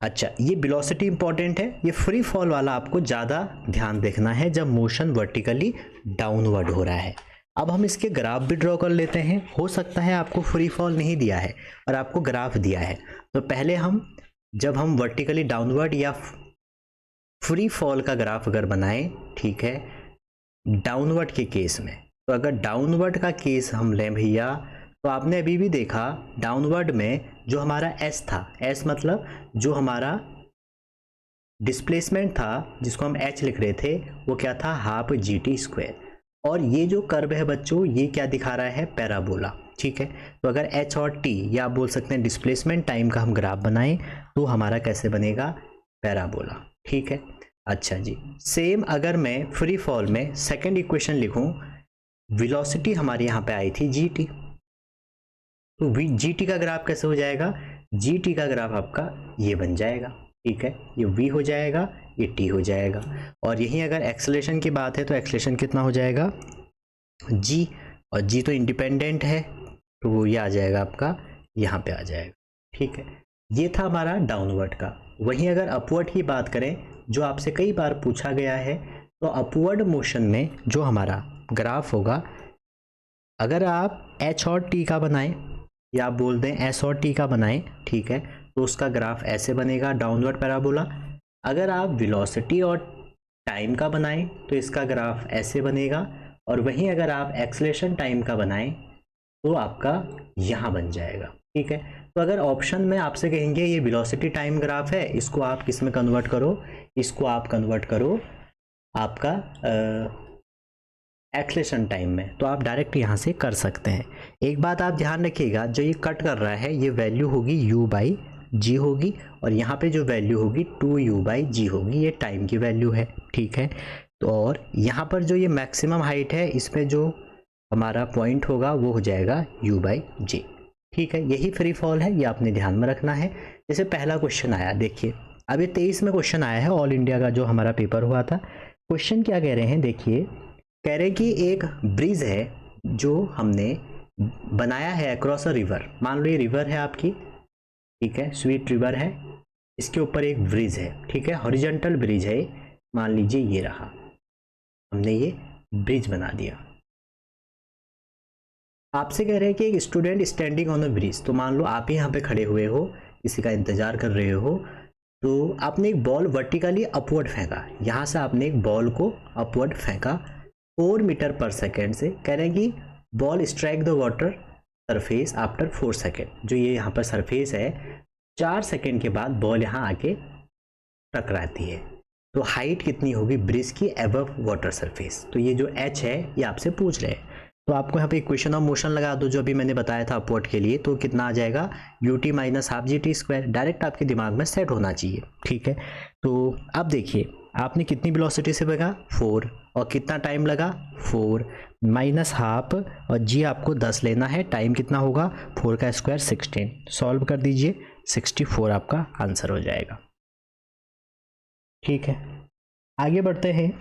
अच्छा, ये वेलोसिटी इंपॉर्टेंट है, ये फ्री फॉल वाला आपको ज़्यादा ध्यान देखना है जब मोशन वर्टिकली डाउनवर्ड हो रहा है। अब हम इसके ग्राफ भी ड्रॉ कर लेते हैं। हो सकता है आपको फ्री फॉल नहीं दिया है और आपको ग्राफ दिया है, तो पहले हम जब हम वर्टिकली डाउनवर्ड या फ्री फॉल का ग्राफ अगर बनाएं, ठीक है, डाउनवर्ड के केस में, तो अगर डाउनवर्ड का केस हम लें भैया, तो आपने अभी भी देखा डाउनवर्ड में जो हमारा s था, s मतलब जो हमारा डिस्प्लेसमेंट था जिसको हम h लिख रहे थे, वो क्या था, हाफ जी टी स्क्वायर। और ये जो कर्व है बच्चों, ये क्या दिखा रहा है, पैराबोला, ठीक है। तो अगर h और t, या आप बोल सकते हैं डिस्प्लेसमेंट टाइम का हम ग्राफ बनाएं, तो हमारा कैसे बनेगा, पैराबोला, ठीक है। अच्छा जी, सेम अगर मैं फ्री फॉल में सेकंड इक्वेशन लिखूं, वेलोसिटी हमारी यहाँ पे आई थी जी टी, तो जी टी का ग्राफ कैसे हो जाएगा, जी टी का ग्राफ आपका ये बन जाएगा, ठीक है। ये v हो जाएगा, ये t हो जाएगा। और यहीं अगर एक्सेलरेशन की बात है तो एक्सेलरेशन कितना हो जाएगा, g, और g तो इंडिपेंडेंट है, तो ये आ जाएगा आपका यहाँ पे आ जाएगा, ठीक है। ये था हमारा डाउनवर्ड का। वहीं अगर अपवर्ड की बात करें, जो आपसे कई बार पूछा गया है, तो अपवर्ड मोशन में जो हमारा ग्राफ होगा, अगर आप h और t का बनाएं, या आप बोल दें s और t का बनाएं, ठीक है, तो उसका ग्राफ ऐसे बनेगा, डाउनवर्ड पैराबोला। अगर आप वेलोसिटी और टाइम का बनाएं तो इसका ग्राफ ऐसे बनेगा, और वहीं अगर आप एक्सेलरेशन टाइम का बनाएं तो आपका यहाँ बन जाएगा, ठीक है। तो अगर ऑप्शन में आपसे कहेंगे ये वेलोसिटी टाइम ग्राफ है, इसको आप किस में कन्वर्ट करो, इसको आप कन्वर्ट करो आपका एक्सेलेरेशन टाइम में, तो आप डायरेक्ट यहाँ से कर सकते हैं। एक बात आप ध्यान रखिएगा, जो ये कट कर रहा है ये वैल्यू होगी u/g होगी, और यहाँ पे जो वैल्यू होगी 2u/g होगी, ये टाइम की वैल्यू है, ठीक है। तो और यहाँ पर जो ये मैक्सिमम हाइट है, इसमें जो हमारा पॉइंट होगा वो हो जाएगा u/g, ठीक है। यही फ्री फॉल है, ये आपने ध्यान में रखना है। जैसे पहला क्वेश्चन आया, देखिए अब ये 23 में क्वेश्चन आया है, ऑल इंडिया का जो हमारा पेपर हुआ था। क्वेश्चन क्या कह रहे हैं, देखिए कह रहे हैं कि एक ब्रिज है जो हमने बनाया है अक्रॉस अ रिवर। मान लो ये रिवर है आपकी, ठीक है, स्वीट रिवर है, इसके ऊपर एक ब्रिज है, ठीक है, हॉरिजॉन्टल ब्रिज है, मान लीजिए ये रहा, हमने ये ब्रिज बना दिया। आपसे कह रहे हैं कि एक student standing on the bridge, तो मान लो आप ही यहाँ पे खड़े हुए हो, किसी का इंतजार कर रहे हो, तो आपने एक बॉल वर्टिकली अपवर्ड फेंका, यहाँ से आपने एक बॉल को अपवर्ड फेंका 4 मीटर पर सेकेंड से। कह रहे हैं कि ball strike the water surface after 4 second, जो ये यहाँ पर सरफेस है 4 सेकेंड के बाद बॉल यहाँ आके टकराती है, तो हाइट कितनी होगी ब्रिज की एबव वाटर सरफेस। तो ये जो h है ये आपसे पूछ रहे हैं, तो आपको यहाँ पे इक्वेशन ऑफ मोशन लगा दो जो अभी मैंने बताया था अपवर्ड के लिए, तो कितना आ जाएगा ut minus half GT², direct आपके दिमाग में सेट होना चाहिए, ठीक है। तो अब देखिए आपने कितनी वेलोसिटी से भागा 4, और कितना टाइम लगा 4 माइनस हाफ, और g आपको 10 लेना है, टाइम कितना होगा 4 का स्क्वायर 16, सॉल्व कर दीजिए 64 आपका आंसर हो जाएगा, ठीक है। आगे बढ़ते हैं,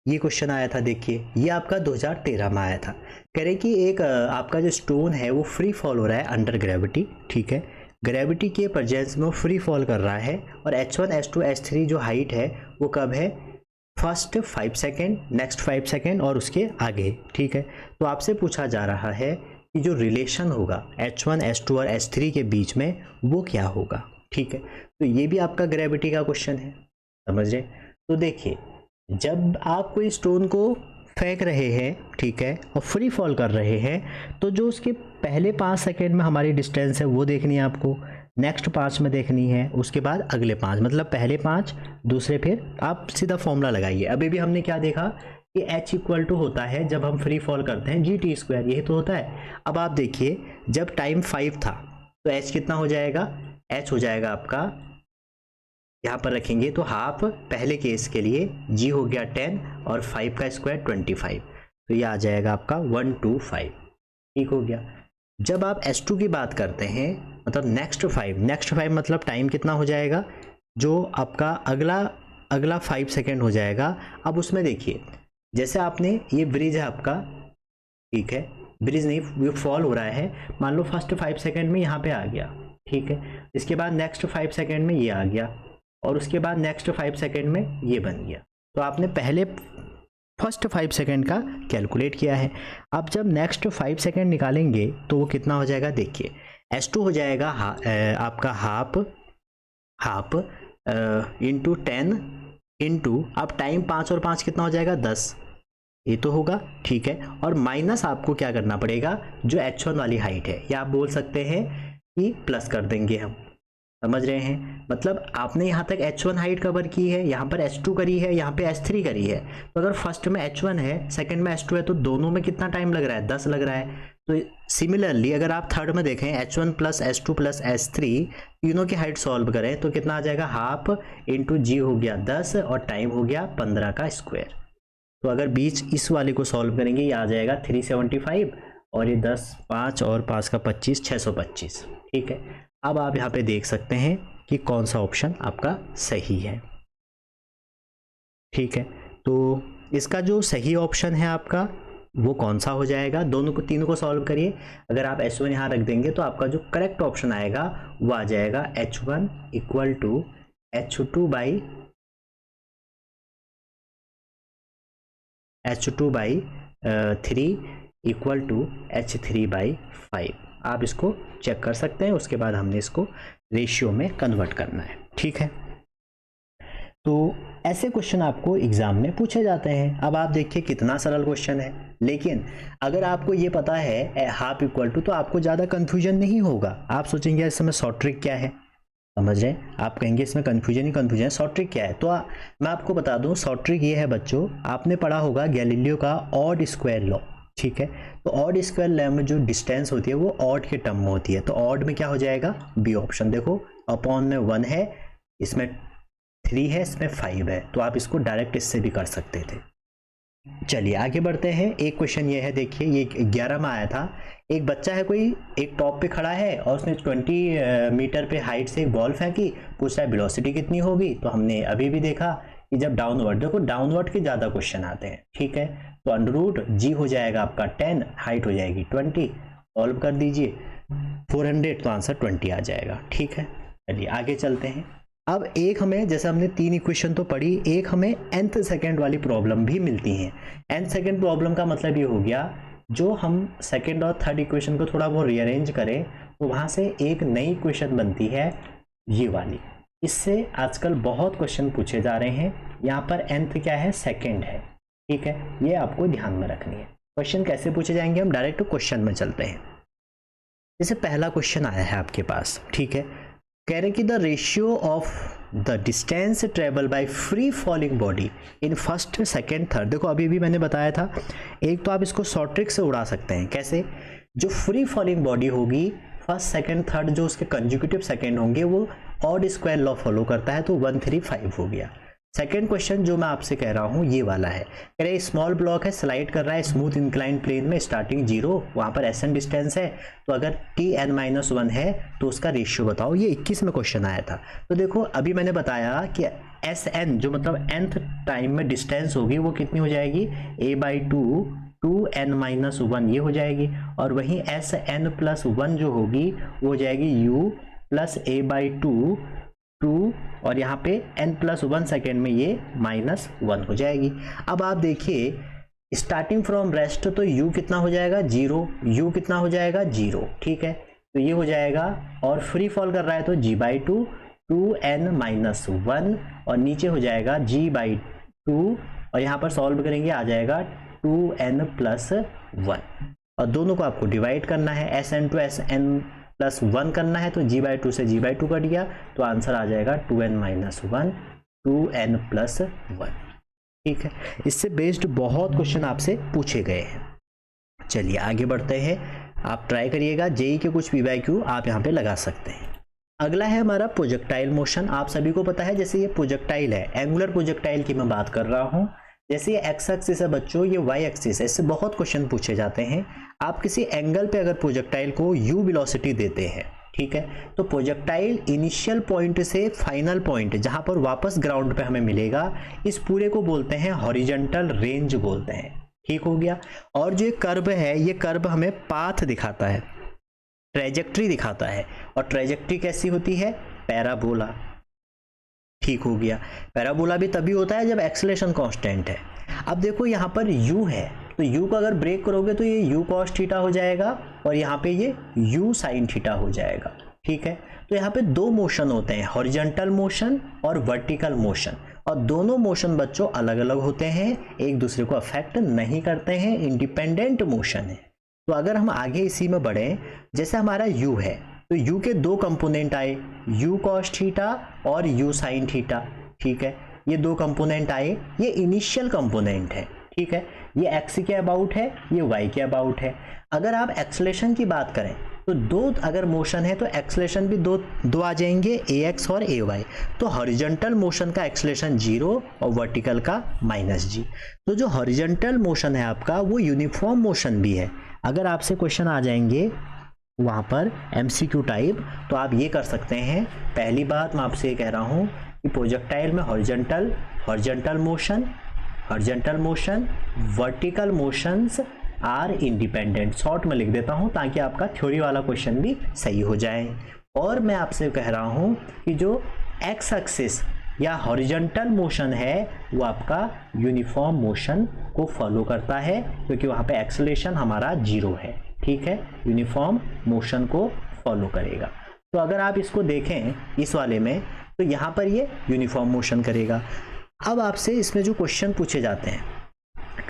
ये क्वेश्चन आया था, देखिए ये आपका 2013 में आया था। कह रहे कि एक आपका जो स्टोन है वो फ्री फॉल हो रहा है अंडर ग्रेविटी, ठीक है, ग्रेविटी के प्रेजेंस में वो फ्री फॉल कर रहा है, और h1 h2 h3 जो हाइट है वो कब है, फर्स्ट 5 सेकेंड, नेक्स्ट 5 सेकेंड और उसके आगे, ठीक है। तो आपसे पूछा जा रहा है कि जो रिलेशन होगा h1 h2 और h3 के बीच में वो क्या होगा, ठीक है। तो ये भी आपका ग्रेविटी का क्वेश्चन है, समझ रहे। तो देखिए जब आप कोई स्टोन को फेंक रहे हैं, ठीक है, और फ्री फॉल कर रहे हैं, तो जो उसके पहले 5 सेकेंड में हमारी डिस्टेंस है वो देखनी है आपको, नेक्स्ट 5 में देखनी है, उसके बाद अगले 5, मतलब पहले 5 दूसरे, फिर आप सीधा फॉर्मूला लगाइए। अभी भी हमने क्या देखा कि h इक्वल टू होता है जब हम फ्री फॉल करते हैं GT², यही तो होता है। अब आप देखिए जब टाइम 5 था तो h कितना हो जाएगा, h हो जाएगा आपका, यहाँ पर रखेंगे तो हाफ पहले केस के लिए, g हो गया 10 और 5 का स्क्वायर 25, तो ये आ जाएगा आपका 125, ठीक हो गया। जब आप s2 की बात करते हैं, मतलब नेक्स्ट 5 मतलब टाइम कितना हो जाएगा, जो आपका अगला 5 सेकेंड हो जाएगा। अब उसमें देखिए जैसे आपने ये ब्रिज है आपका, ठीक है, ब्रिज नहीं ये फॉल हो रहा है, मान लो फर्स्ट 5 सेकेंड में यहाँ पे आ गया, ठीक है, इसके बाद नेक्स्ट 5 सेकेंड में ये आ गया, और उसके बाद नेक्स्ट 5 सेकेंड में ये बन गया। तो आपने पहले फर्स्ट 5 सेकेंड का कैलकुलेट किया है। अब जब नेक्स्ट 5 सेकेंड निकालेंगे तो वो कितना हो जाएगा, देखिए s2 हो जाएगा आपका हाफ इंटू 10 इंटू, अब टाइम 5 और 5 कितना हो जाएगा 10, ये तो होगा, ठीक है, और माइनस आपको क्या करना पड़ेगा, जो h1 वाली हाइट है, या आप बोल सकते हैं कि प्लस कर देंगे हम, समझ रहे हैं। मतलब आपने यहाँ तक h1 हाइट कवर की है, यहाँ पर h2 करी है, यहाँ पे h3 करी है, तो अगर फर्स्ट में h1 है सेकंड में h2 है तो दोनों में कितना टाइम लग रहा है, 10 लग रहा है। तो सिमिलरली अगर आप थर्ड में देखें h1 plus h2 plus h3 तीनों की हाइट सॉल्व करें तो कितना आ जाएगा, हाफ इंटू जी हो गया 10 और टाइम हो गया 15 का स्क्वायर। तो अगर बीच इस वाले को सॉल्व करेंगे ये आ जाएगा 375, और ये 10 5 और 5 का 25 625, ठीक है। अब आप यहाँ पे देख सकते हैं कि कौन सा ऑप्शन आपका सही है, ठीक है। तो इसका जो सही ऑप्शन है आपका वो कौन सा हो जाएगा, तीनों को सॉल्व करिए। अगर आप h1 यहाँ रख देंगे तो आपका जो करेक्ट ऑप्शन आएगा वो आ जाएगा h1 equal to h2 by 3 equal to h3 by 5। आप इसको चेक कर सकते हैं, उसके बाद हमने इसको रेशियो में कन्वर्ट करना है, ठीक है। तो ऐसे क्वेश्चन आपको एग्जाम में पूछे जाते हैं। अब आप देखिए कितना सरल क्वेश्चन है, लेकिन अगर आपको ये पता है हाफ इक्वल टू तो आपको ज़्यादा कंफ्यूजन नहीं होगा। आप सोचेंगे इस समय शॉर्ट ट्रिक क्या है, समझ रहे हैं? आप कहेंगे इसमें कन्फ्यूजन ही कन्फ्यूजन है, शॉर्ट ट्रिक क्या है? तो मैं आपको बता दूं, शॉर्ट ट्रिक ये है बच्चों, आपने पढ़ा होगा गैलीलियो का ऑड स्क्वायर लॉ, ठीक है? तो ऑड स्क्वायर लॉ में जो डिस्टेंस होती है वो ऑड के टर्म में होती है, तो ऑड में क्या हो जाएगा? B option. देखो अपॉन में 1 है, इसमें 3 है, इसमें 5 है, तो आप इसको डायरेक्ट इससे भी कर सकते थे। चलिए आगे बढ़ते हैं। एक क्वेश्चन ये है, देखिए ये 11 में आया था। एक बच्चा है, कोई एक टॉप पे खड़ा है और उसने 20 मीटर पे हाइट से एक बॉल फेंकी, पूछ रहा है वेलोसिटी कितनी होगी। तो हमने अभी भी देखा कि जब डाउनवर्ड, देखो डाउनवर्ड के ज़्यादा क्वेश्चन आते हैं, ठीक है? तो अंडर जी हो जाएगा आपका 10, हाइट हो जाएगी 20, सॉल्व कर दीजिए 400, तो आंसर 20 आ जाएगा, ठीक है? चलिए आगे चलते हैं। अब एक हमें, जैसे हमने 3 इक्वेशन तो पढ़ी, एक हमें nth सेकंड वाली प्रॉब्लम भी मिलती है। nth सेकंड प्रॉब्लम का मतलब ये हो गया, जो हम सेकंड और थर्ड इक्वेशन को थोड़ा वो रीअरेंज करें तो वहाँ से एक नई इक्वेशन बनती है ये वाली। इससे आजकल बहुत क्वेश्चन पूछे जा रहे हैं। यहाँ पर nth क्या है? सेकेंड है, ठीक है? ये आपको ध्यान में रखनी है। क्वेश्चन कैसे पूछे जाएंगे, हम डायरेक्ट क्वेश्चन में चलते हैं। जैसे पहला क्वेश्चन आया है आपके पास, ठीक है? कह रहे कि the ratio of the distance travel by free falling body in first second third. देखो अभी भी मैंने बताया था, एक तो आप इसको शॉर्ट ट्रिक से उड़ा सकते हैं। कैसे? जो फ्री फॉलिंग बॉडी होगी, फर्स्ट सेकेंड थर्ड जो उसके कंज्यूकेटिव सेकेंड होंगे वो ऑड स्क्वायर लॉ फॉलो करता है, तो 1 3 5 हो गया। सेकेंड क्वेश्चन जो मैं आपसे कह रहा हूँ ये वाला है, कह रहे स्मॉल ब्लॉक है, स्लाइड कर रहा है स्मूथ इंक्लाइन प्लेन में, स्टार्टिंग 0, वहाँ पर एस एन डिस्टेंस है, तो अगर Tn-1 है तो उसका रेशियो बताओ। ये 21 में क्वेश्चन आया था। तो देखो अभी मैंने बताया कि Sn जो मतलब nth टाइम में डिस्टेंस होगी वो कितनी हो जाएगी? a/2 2n-1 ये हो जाएगी, और वहीं Sn+1 जो होगी वो हो जाएगी u प्लस a/2 2, और यहाँ पे n+1 सेकेंड में ये -1 हो जाएगी। अब आप देखिए स्टार्टिंग फ्रॉम रेस्ट, तो u कितना हो जाएगा? 0, u कितना हो जाएगा? 0, ठीक है? तो ये हो जाएगा, और फ्री फॉल कर रहा है तो g/2 2n-1, और नीचे हो जाएगा g/2, और यहाँ पर सॉल्व करेंगे आ जाएगा 2n+1, और दोनों को आपको डिवाइड करना है, Sn to Sn+1 करना है, तो g/2 से g/2 कट गया, तो आंसर आ जाएगा 2n-1 2n+1, ठीक है? इससे बेस्ड बहुत क्वेश्चन आपसे पूछे गए हैं। चलिए आगे बढ़ते हैं, आप ट्राई करिएगा, जेई के कुछ PYQ आप यहाँ पे लगा सकते हैं। अगला है हमारा प्रोजेक्टाइल मोशन। आप सभी को पता है, जैसे ये प्रोजेक्टाइल है, एंगुलर प्रोजेक्टाइल की मैं बात कर रहा हूँ। जैसे ये एक्स एक्सिस है बच्चों, ये वाई एक्सिस है, इससे बहुत क्वेश्चन पूछे जाते हैं। आप किसी एंगल पे अगर प्रोजेक्टाइल को u वेलोसिटी देते हैं, ठीक है, तो प्रोजेक्टाइल इनिशियल पॉइंट से फाइनल पॉइंट जहां पर वापस ग्राउंड पे हमें मिलेगा, इस पूरे को बोलते हैं हॉरिजॉन्टल रेंज बोलते हैं, ठीक हो गया? और जो ये कर्व है, ये कर्व हमें पाथ दिखाता है, ट्रेजेक्ट्री दिखाता है, और ट्रेजेक्ट्री कैसी होती है? पैराबोला, ठीक हो गया? पैराबोला भी तभी होता है जब एक्सेलरेशन कांस्टेंट है। अब देखो यहाँ पर u है, तो u को अगर ब्रेक करोगे तो ये u cos थीटा हो जाएगा, और यहाँ पे ये u sin थीटा हो जाएगा, ठीक है? तो यहाँ पे दो मोशन होते हैं, हॉरिजॉन्टल मोशन और वर्टिकल मोशन, और दोनों मोशन बच्चों अलग अलग होते हैं, एक दूसरे को अफेक्ट नहीं करते हैं, इंडिपेंडेंट मोशन है। तो अगर हम आगे इसी में बढ़ें, जैसे हमारा u है, तो u के दो कंपोनेंट आए, u cos थीटा और u sin थीटा, ठीक है? ये दो कंपोनेंट आए, ये इनिशियल कंपोनेंट है, ठीक है? ये x के अबाउट है, ये y के अबाउट है। अगर आप एक्सेलरेशन की बात करें तो दो अगर मोशन है तो एक्सेलरेशन भी दो आ जाएंगे, ax और ay। तो हॉरिजॉन्टल मोशन का एक्सेलरेशन 0 और वर्टिकल का -g। तो जो हॉरिजॉन्टल मोशन है आपका वो यूनिफॉर्म मोशन भी है। अगर आपसे क्वेश्चन आ जाएंगे वहाँ पर MCQ टाइप, तो आप ये कर सकते हैं। पहली बात मैं आपसे ये कह रहा हूँ कि प्रोजेक्टाइल में horizontal motion vertical motions are independent. Short में लिख देता हूँ ताकि आपका थ्योरी वाला क्वेश्चन भी सही हो जाए। और मैं आपसे कह रहा हूँ कि जो एक्स एक्सिस या हॉरिजॉन्टल मोशन है वो आपका यूनिफॉर्म मोशन को फॉलो करता है, क्योंकि वहाँ पे एक्सेलरेशन हमारा 0 है, ठीक है? यूनिफॉर्म मोशन को फॉलो करेगा। तो अगर आप इसको देखें इस वाले में, तो यहाँ पर ये यूनिफॉर्म मोशन करेगा। अब आपसे इसमें जो क्वेश्चन पूछे जाते हैं,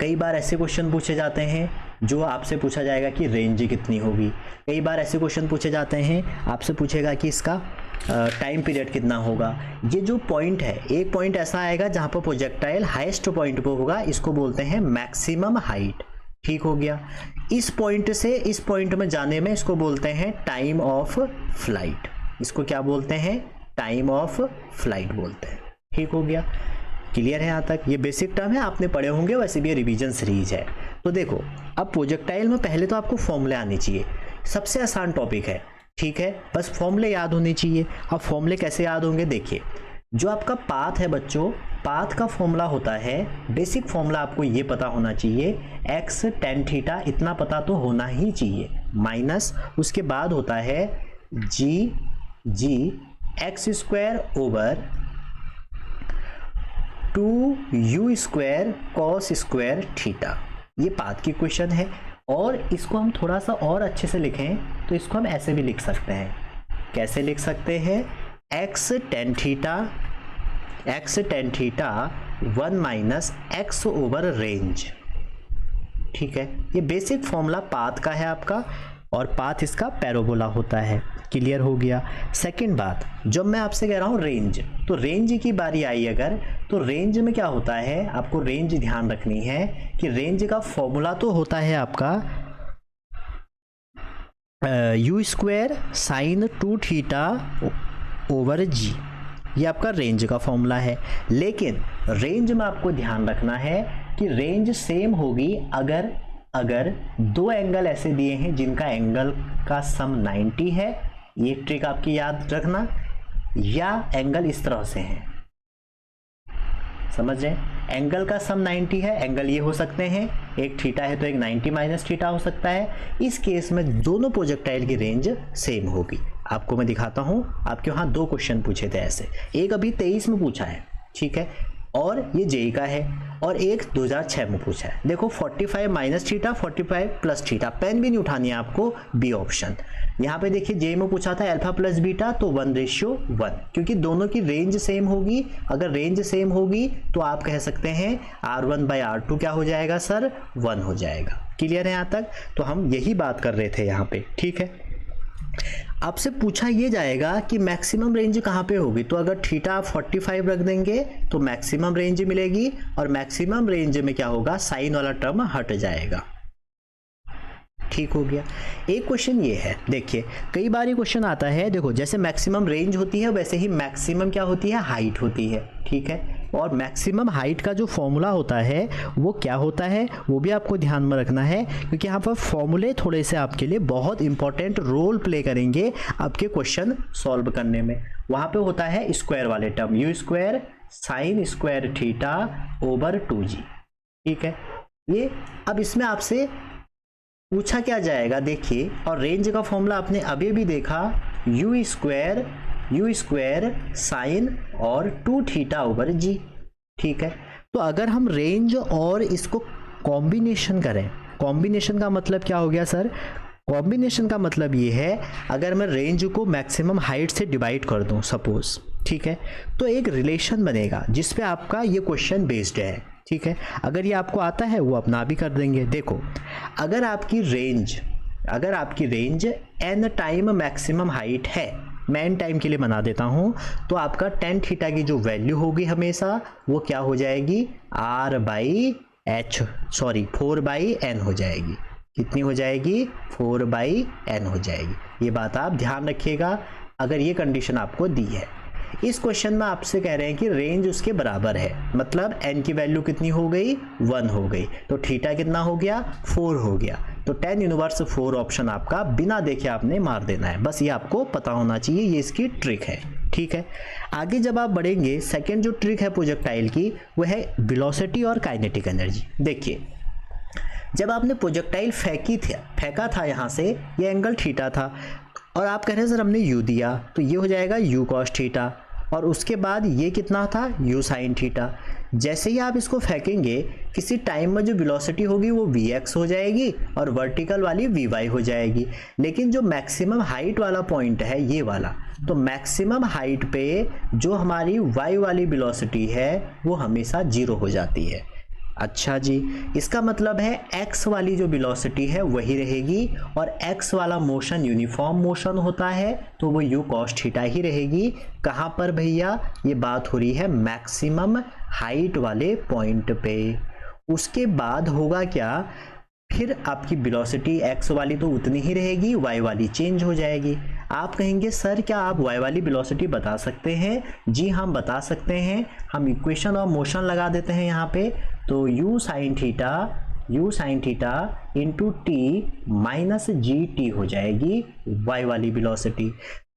कई बार ऐसे क्वेश्चन पूछे जाते हैं जो आपसे पूछा जाएगा कि रेंज कितनी होगी। कई बार ऐसे क्वेश्चन पूछे जाते हैं, आपसे पूछेगा कि इसका टाइम पीरियड कितना होगा। ये जो पॉइंट है, एक पॉइंट ऐसा आएगा जहाँ पर प्रोजेक्टाइल हाईएस्ट पॉइंट पर होगा, इसको बोलते हैं मैक्सिमम हाइट। ठीक हो गया। इस पॉइंट से इस पॉइंट में जाने में इसको बोलते हैं टाइम ऑफ फ्लाइट। इसको क्या बोलते हैं? टाइम ऑफ फ्लाइट बोलते हैं। ठीक हो गया, क्लियर है यहाँ तक? ये बेसिक टर्म है, आपने पढ़े होंगे, वैसे भी ये रिवीजन सीरीज है। तो देखो, अब प्रोजेक्टाइल में पहले तो आपको फॉर्मूले आने चाहिए, सबसे आसान टॉपिक है। ठीक है, बस फॉर्मूले याद होने चाहिए। अब फॉर्मूले कैसे याद होंगे? देखिए, जो आपका पाथ है बच्चों, पाथ का फॉर्मूला होता है, बेसिक फॉर्मूला आपको ये पता होना चाहिए, x tan थीटा, इतना पता तो होना ही चाहिए, माइनस उसके बाद होता है g x square over 2u square cos square theta. ये पाथ की क्वेश्चन है, और इसको हम थोड़ा सा और अच्छे से लिखें तो इसको हम ऐसे भी लिख सकते हैं। कैसे लिख सकते हैं? x tan theta 1 minus x over range. ठीक है, ये बेसिक फॉर्मूला पाथ का है आपका, और पाथ इसका पैराबोला होता है। क्लियर हो गया। सेकंड बात, जब मैं आपसे कह रहा हूँ रेंज, तो रेंज की बारी आई अगर, तो रेंज में क्या होता है, आपको रेंज ध्यान रखनी है कि रेंज का फॉर्मूला तो होता है आपका u square sine 2 theta over g. ये आपका रेंज का फॉर्मूला है। लेकिन रेंज में आपको ध्यान रखना है कि रेंज सेम होगी अगर दो एंगल ऐसे दिए हैं जिनका एंगल का सम 90 है, ये ट्रिक आपकी याद रखना, या एंगल इस तरह से है, समझ रहे? एंगल का सम 90 है, एंगल ये हो सकते हैं, एक थीटा है तो एक 90 माइनस थीटा हो सकता है। इस केस में दोनों प्रोजेक्टाइल की रेंज सेम होगी। आपको मैं दिखाता हूं, आपके वहां 2 क्वेश्चन पूछे थे ऐसे, एक अभी 23 में पूछा है, ठीक है, और ये जेई का है, और एक 2006 में पूछा है। देखो 45 minus theta 45 plus theta, pen भी नहीं उठानी है आपको, बी ऑप्शन। यहाँ पे देखिए जेई में पूछा था अल्फा प्लस बीटा, तो 1:1, क्योंकि दोनों की रेंज सेम होगी। अगर रेंज सेम होगी तो आप कह सकते हैं R1/R2 क्या हो जाएगा सर? 1 हो जाएगा। क्लियर है यहाँ तक? तो हम यही बात कर रहे थे यहाँ पे। ठीक है, आपसे पूछा ये जाएगा कि मैक्सिमम रेंज कहाँ पे होगी, तो अगर थीटा आप 45 रख देंगे तो मैक्सिमम रेंज मिलेगी, और मैक्सिमम रेंज में क्या होगा, साइन वाला टर्म हट जाएगा। ठीक हो गया। एक क्वेश्चन ये है, देखिए कई बार ये क्वेश्चन आता है, देखो जैसे मैक्सिमम रेंज होती है वैसे ही मैक्सिमम क्या होती है, हाइट होती है। ठीक है, और मैक्सिमम हाइट का जो फॉर्मूला होता है वो क्या होता है, वो भी आपको ध्यान में रखना है, क्योंकि यहाँ पर फॉर्मूले थोड़े से आपके लिए बहुत इंपॉर्टेंट रोल प्ले करेंगे आपके क्वेश्चन सॉल्व करने में। वहाँ पे होता है स्क्वायर वाले term, you square sine square theta over 2g। ठीक है, ये अब इसमें आपसे पूछा क्या जाएगा, देखिए, और रेंज का फॉर्मूला आपने अभी भी देखा, यू स्क्वायर साइन और 2 थीटा ओवर जी। ठीक है, तो अगर हम रेंज और इसको कॉम्बिनेशन करें, कॉम्बिनेशन का मतलब क्या हो गया सर? कॉम्बिनेशन का मतलब ये है, अगर मैं रेंज को मैक्सिमम हाइट से डिवाइड कर दूं सपोज, ठीक है, तो एक रिलेशन बनेगा जिस पे आपका ये क्वेश्चन बेस्ड है। ठीक है, अगर ये आपको आता है वो अपना भी कर देंगे। देखो, अगर आपकी range n time maximum height है, मैं n टाइम के लिए बना देता हूँ, तो आपका tan थीटा की जो वैल्यू होगी हमेशा वो क्या हो जाएगी, 4/n हो जाएगी। कितनी हो जाएगी? 4/n हो जाएगी। ये बात आप ध्यान रखिएगा अगर ये कंडीशन आपको दी है। इस क्वेश्चन में आपसे कह रहे हैं कि रेंज उसके बराबर है, मतलब n की वैल्यू कितनी हो गई, 1 हो गई, तो थीटा कितना हो गया, 4 हो गया, तो tan इनवर्स 4 ऑप्शन आपका बिना देखे आपने मार देना है। बस ये आपको पता होना चाहिए, ये इसकी ट्रिक है। ठीक है, आगे जब आप बढ़ेंगे, सेकेंड जो ट्रिक है प्रोजेक्टाइल की वो है वेलोसिटी और काइनेटिक एनर्जी। देखिए, जब आपने प्रोजेक्टाइल फेंका था यहाँ से, ये एंगल थीटा था, और आप कह रहे हैं सर हमने u दिया, तो ये हो जाएगा u cos थीटा, और उसके बाद ये कितना था, u sin थीटा। जैसे ही आप इसको फेंकेंगे, किसी टाइम में जो वेलोसिटी होगी वो vx हो जाएगी और वर्टिकल वाली vy हो जाएगी। लेकिन जो मैक्सिमम हाइट वाला पॉइंट है ये वाला, तो मैक्सिमम हाइट पे जो हमारी y वाली वेलोसिटी है वो हमेशा 0 हो जाती है। अच्छा जी, इसका मतलब है x वाली जो वेलोसिटी है वही रहेगी और x वाला मोशन यूनिफॉर्म मोशन होता है तो वो u cos थीटा ही रहेगी। कहाँ पर भैया? ये बात हो रही है मैक्सिमम हाइट वाले पॉइंट पे। उसके बाद होगा क्या, फिर आपकी वेलोसिटी x वाली तो उतनी ही रहेगी, y वाली चेंज हो जाएगी। आप कहेंगे सर क्या आप y वाली वेलोसिटी बता सकते हैं? जी हम बता सकते हैं। हम इक्वेशन ऑफ मोशन लगा देते हैं यहाँ पे, तो u sin theta into T minus G T हो जाएगी y वाली वेलोसिटी।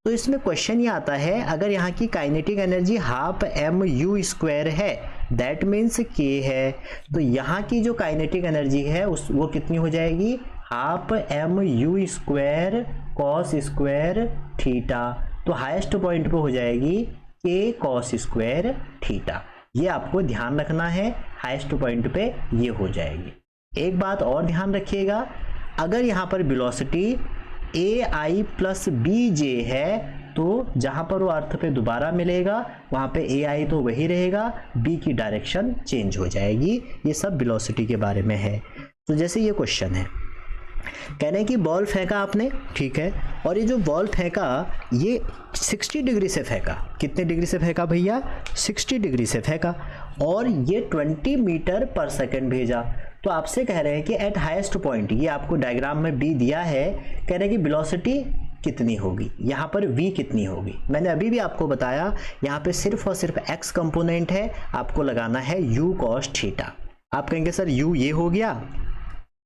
तो इसमें क्वेश्चन ये आता है, अगर यहाँ की kinetic energy half M U square है, दैट मीन्स के है, तो यहाँ की जो काइनेटिक एनर्जी है वो कितनी हो जाएगी? Half M U square cos square theta. तो हाईएस्ट पॉइंट पे हो जाएगी के कॉस स्क्वायर थीटा। ये आपको ध्यान रखना है, हाईएस्ट पॉइंट पे ये हो जाएगी। एक बात और ध्यान रखिएगा, अगर यहाँ पर वेलोसिटी ए आई प्लस बी जे है तो जहाँ पर वो अर्थ पे दोबारा मिलेगा वहाँ पे ए आई तो वही रहेगा, बी की डायरेक्शन चेंज हो जाएगी। ये सब वेलोसिटी के बारे में है। तो जैसे ये क्वेश्चन है, कह रहे हैं कि बॉल फेंका आपने, ठीक है, और ये जो बॉल फेंका ये 60 डिग्री से फेंका। कितने डिग्री से फेंका भैया? 60 डिग्री से फेंका, और ये 20 मीटर पर सेकंड भेजा। तो आपसे कह रहे हैं कि एट हाईएस्ट पॉइंट, ये आपको डायग्राम में बी दिया है, कह रहे हैं कि वेलोसिटी कितनी होगी, यहाँ पर v कितनी होगी। मैंने अभी भी आपको बताया यहाँ पे सिर्फ और सिर्फ x कंपोनेंट है, आपको लगाना है u cos थीटा। आप कहेंगे सर u ये हो गया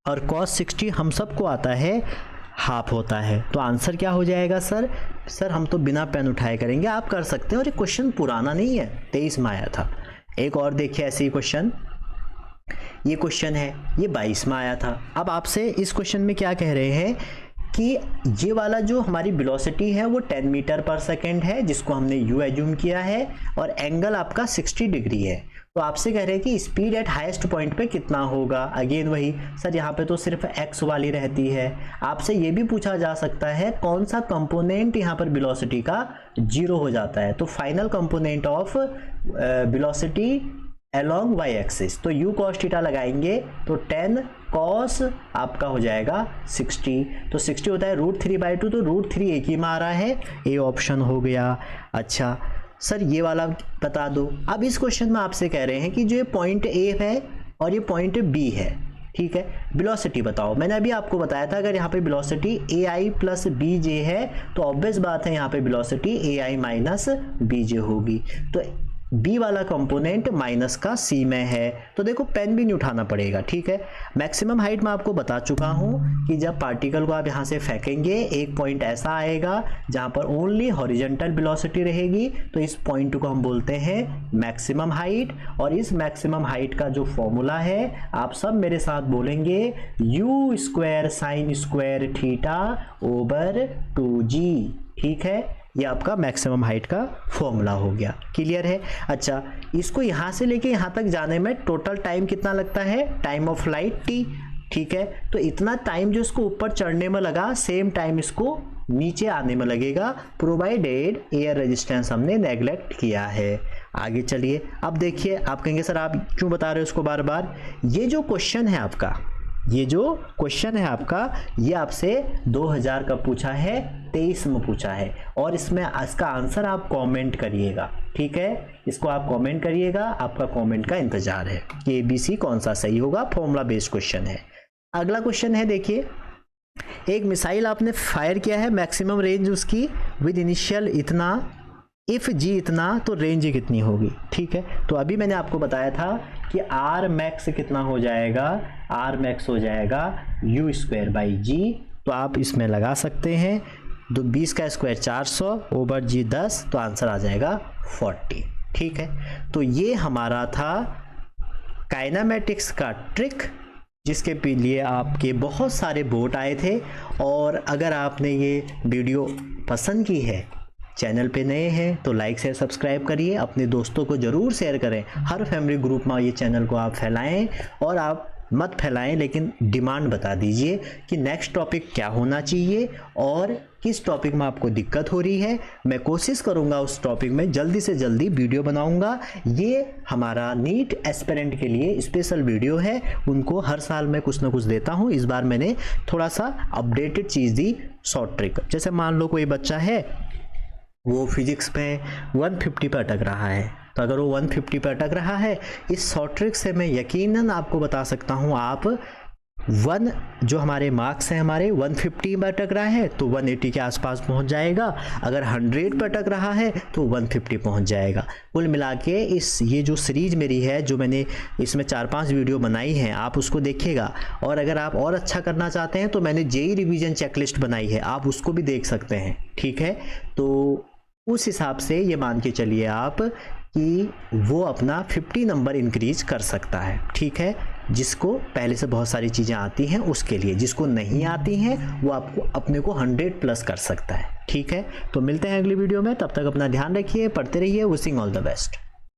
और cos 60 हम सबको आता है हाफ होता है, तो आंसर क्या हो जाएगा सर? सर हम तो बिना पेन उठाए करेंगे, आप कर सकते हैं। और ये क्वेश्चन पुराना नहीं है, 23 में आया था। एक और देखिए ऐसे ही क्वेश्चन, ये क्वेश्चन है, ये 22 में आया था। अब आपसे इस क्वेश्चन में क्या कह रहे हैं कि ये वाला जो हमारी वेलोसिटी है वो 10 मीटर पर सेकंड है, जिसको हमने u एज्यूम किया है, और एंगल आपका 60 डिग्री है। तो आपसे कह रहे हैं कि स्पीड एट हाईएस्ट पॉइंट पे कितना होगा। अगेन वही सर, यहाँ पे तो सिर्फ x वाली रहती है। आपसे ये भी पूछा जा सकता है कौन सा कंपोनेंट यहाँ पर वेलोसिटी का 0 हो जाता है। तो final component of velocity along y axis, तो u cos थीटा लगाएंगे तो 10 cos आपका हो जाएगा 60। तो 60 होता है √3/2, तो √3 एक ही में आ रहा है, ए ऑप्शन हो गया। अच्छा सर ये वाला बता दो। अब इस क्वेश्चन में आपसे कह रहे हैं कि जो ये पॉइंट ए है और ये पॉइंट बी है, ठीक है, वेलोसिटी बताओ। मैंने अभी आपको बताया था अगर यहाँ पे वेलोसिटी ए आई प्लस बी जे है तो ऑब्वियस बात है यहाँ पे वेलोसिटी ए आई माइनस बी जे होगी। तो बी वाला कंपोनेंट माइनस का सी में है, तो देखो पेन भी नहीं उठाना पड़ेगा, ठीक है। मैक्सिमम हाइट मैं आपको बता चुका हूँ कि जब पार्टिकल को आप यहाँ से फेंकेंगे एक पॉइंट ऐसा आएगा जहाँ पर ओनली हॉरिजॉन्टल वेलोसिटी रहेगी, तो इस पॉइंट को हम बोलते हैं मैक्सिमम हाइट। और इस मैक्सिमम हाइट का जो फॉर्मूला है आप सब मेरे साथ बोलेंगे, u square sine square theta over 2g, ठीक है। ये आपका मैक्सिमम हाइट का फॉर्मूला हो गया, क्लियर है। अच्छा इसको यहाँ से लेके यहाँ तक जाने में टोटल टाइम कितना लगता है? टाइम ऑफ लाइट t, ठीक है। तो इतना टाइम जो इसको ऊपर चढ़ने में लगा सेम टाइम इसको नीचे आने में लगेगा, प्रोवाइडेड एयर रेजिस्टेंस हमने नेग्लेक्ट किया है। आगे चलिए, अब देखिए, आप कहेंगे सर आप क्यों बता रहे हो इसको बार बार। ये जो क्वेश्चन है आपका, ये जो क्वेश्चन है आपका, ये आपसे 2000 का पूछा है, 23 में पूछा है, और इसमें इसका आंसर आप कमेंट करिएगा, ठीक है। इसको आप कमेंट करिएगा, आपका कमेंट का इंतजार है कि ABC कौन सा सही होगा। फॉर्मूला बेस्ड क्वेश्चन है। अगला क्वेश्चन है, देखिए, एक मिसाइल आपने फायर किया है, मैक्सिमम रेंज उसकी विद इनिशियल इतना, इफ जी इतना, तो रेंज कितनी होगी, ठीक है। तो अभी मैंने आपको बताया था कि आर मैक्स कितना हो जाएगा, आर मैक्स हो जाएगा u स्क्वायर बाई जी। तो आप इसमें लगा सकते हैं 20 का स्क्वायर 400 ओवर जी 10, तो आंसर आ जाएगा 40, ठीक है। तो ये हमारा था काइनेमेटिक्स का ट्रिक, जिसके लिए आपके बहुत सारे वोट आए थे। और अगर आपने ये वीडियो पसंद की है, चैनल पे नए हैं तो लाइक शेयर सब्सक्राइब करिए, अपने दोस्तों को ज़रूर शेयर करें, हर फैमिली ग्रुप में ये चैनल को आप फैलाएं। और आप मत फैलाएं लेकिन डिमांड बता दीजिए कि नेक्स्ट टॉपिक क्या होना चाहिए, और किस टॉपिक में आपको दिक्कत हो रही है। मैं कोशिश करूंगा उस टॉपिक में जल्दी से जल्दी वीडियो बनाऊंगा। ये हमारा नीट एस्पिरेंट के लिए स्पेशल वीडियो है, उनको हर साल मैं कुछ ना कुछ देता हूं। इस बार मैंने थोड़ा सा अपडेटेड चीज़ दी, शॉर्ट ट्रिक। जैसे मान लो कोई बच्चा है वो फिजिक्स में 150 पर अटक रहा है, तो अगर वो 150 पर अटक रहा है, इस शॉर्ट ट्रिक से मैं यकीनन आपको बता सकता हूँ आप जो हमारे मार्क्स हैं हमारे 150 पर अटक रहा है तो 180 के आसपास पहुंच जाएगा। अगर 100 पर अटक रहा है तो 150 पहुंच जाएगा। कुल मिला के ये जो सीरीज मेरी है, जो मैंने इसमें 4-5 वीडियो बनाई हैं, आप उसको देखिएगा। और अगर आप और अच्छा करना चाहते हैं तो मैंने जेईई रिवीजन चेकलिस्ट बनाई है, आप उसको भी देख सकते हैं। ठीक है, तो उस हिसाब से ये मान के चलिए आप कि वो अपना 50 नंबर इंक्रीज कर सकता है। ठीक है, जिसको पहले से बहुत सारी चीज़ें आती हैं उसके लिए, जिसको नहीं आती हैं वो आपको अपने को 100+ कर सकता है। ठीक है, तो मिलते हैं अगली वीडियो में, तब तक अपना ध्यान रखिए, पढ़ते रहिए। Wishing all the best.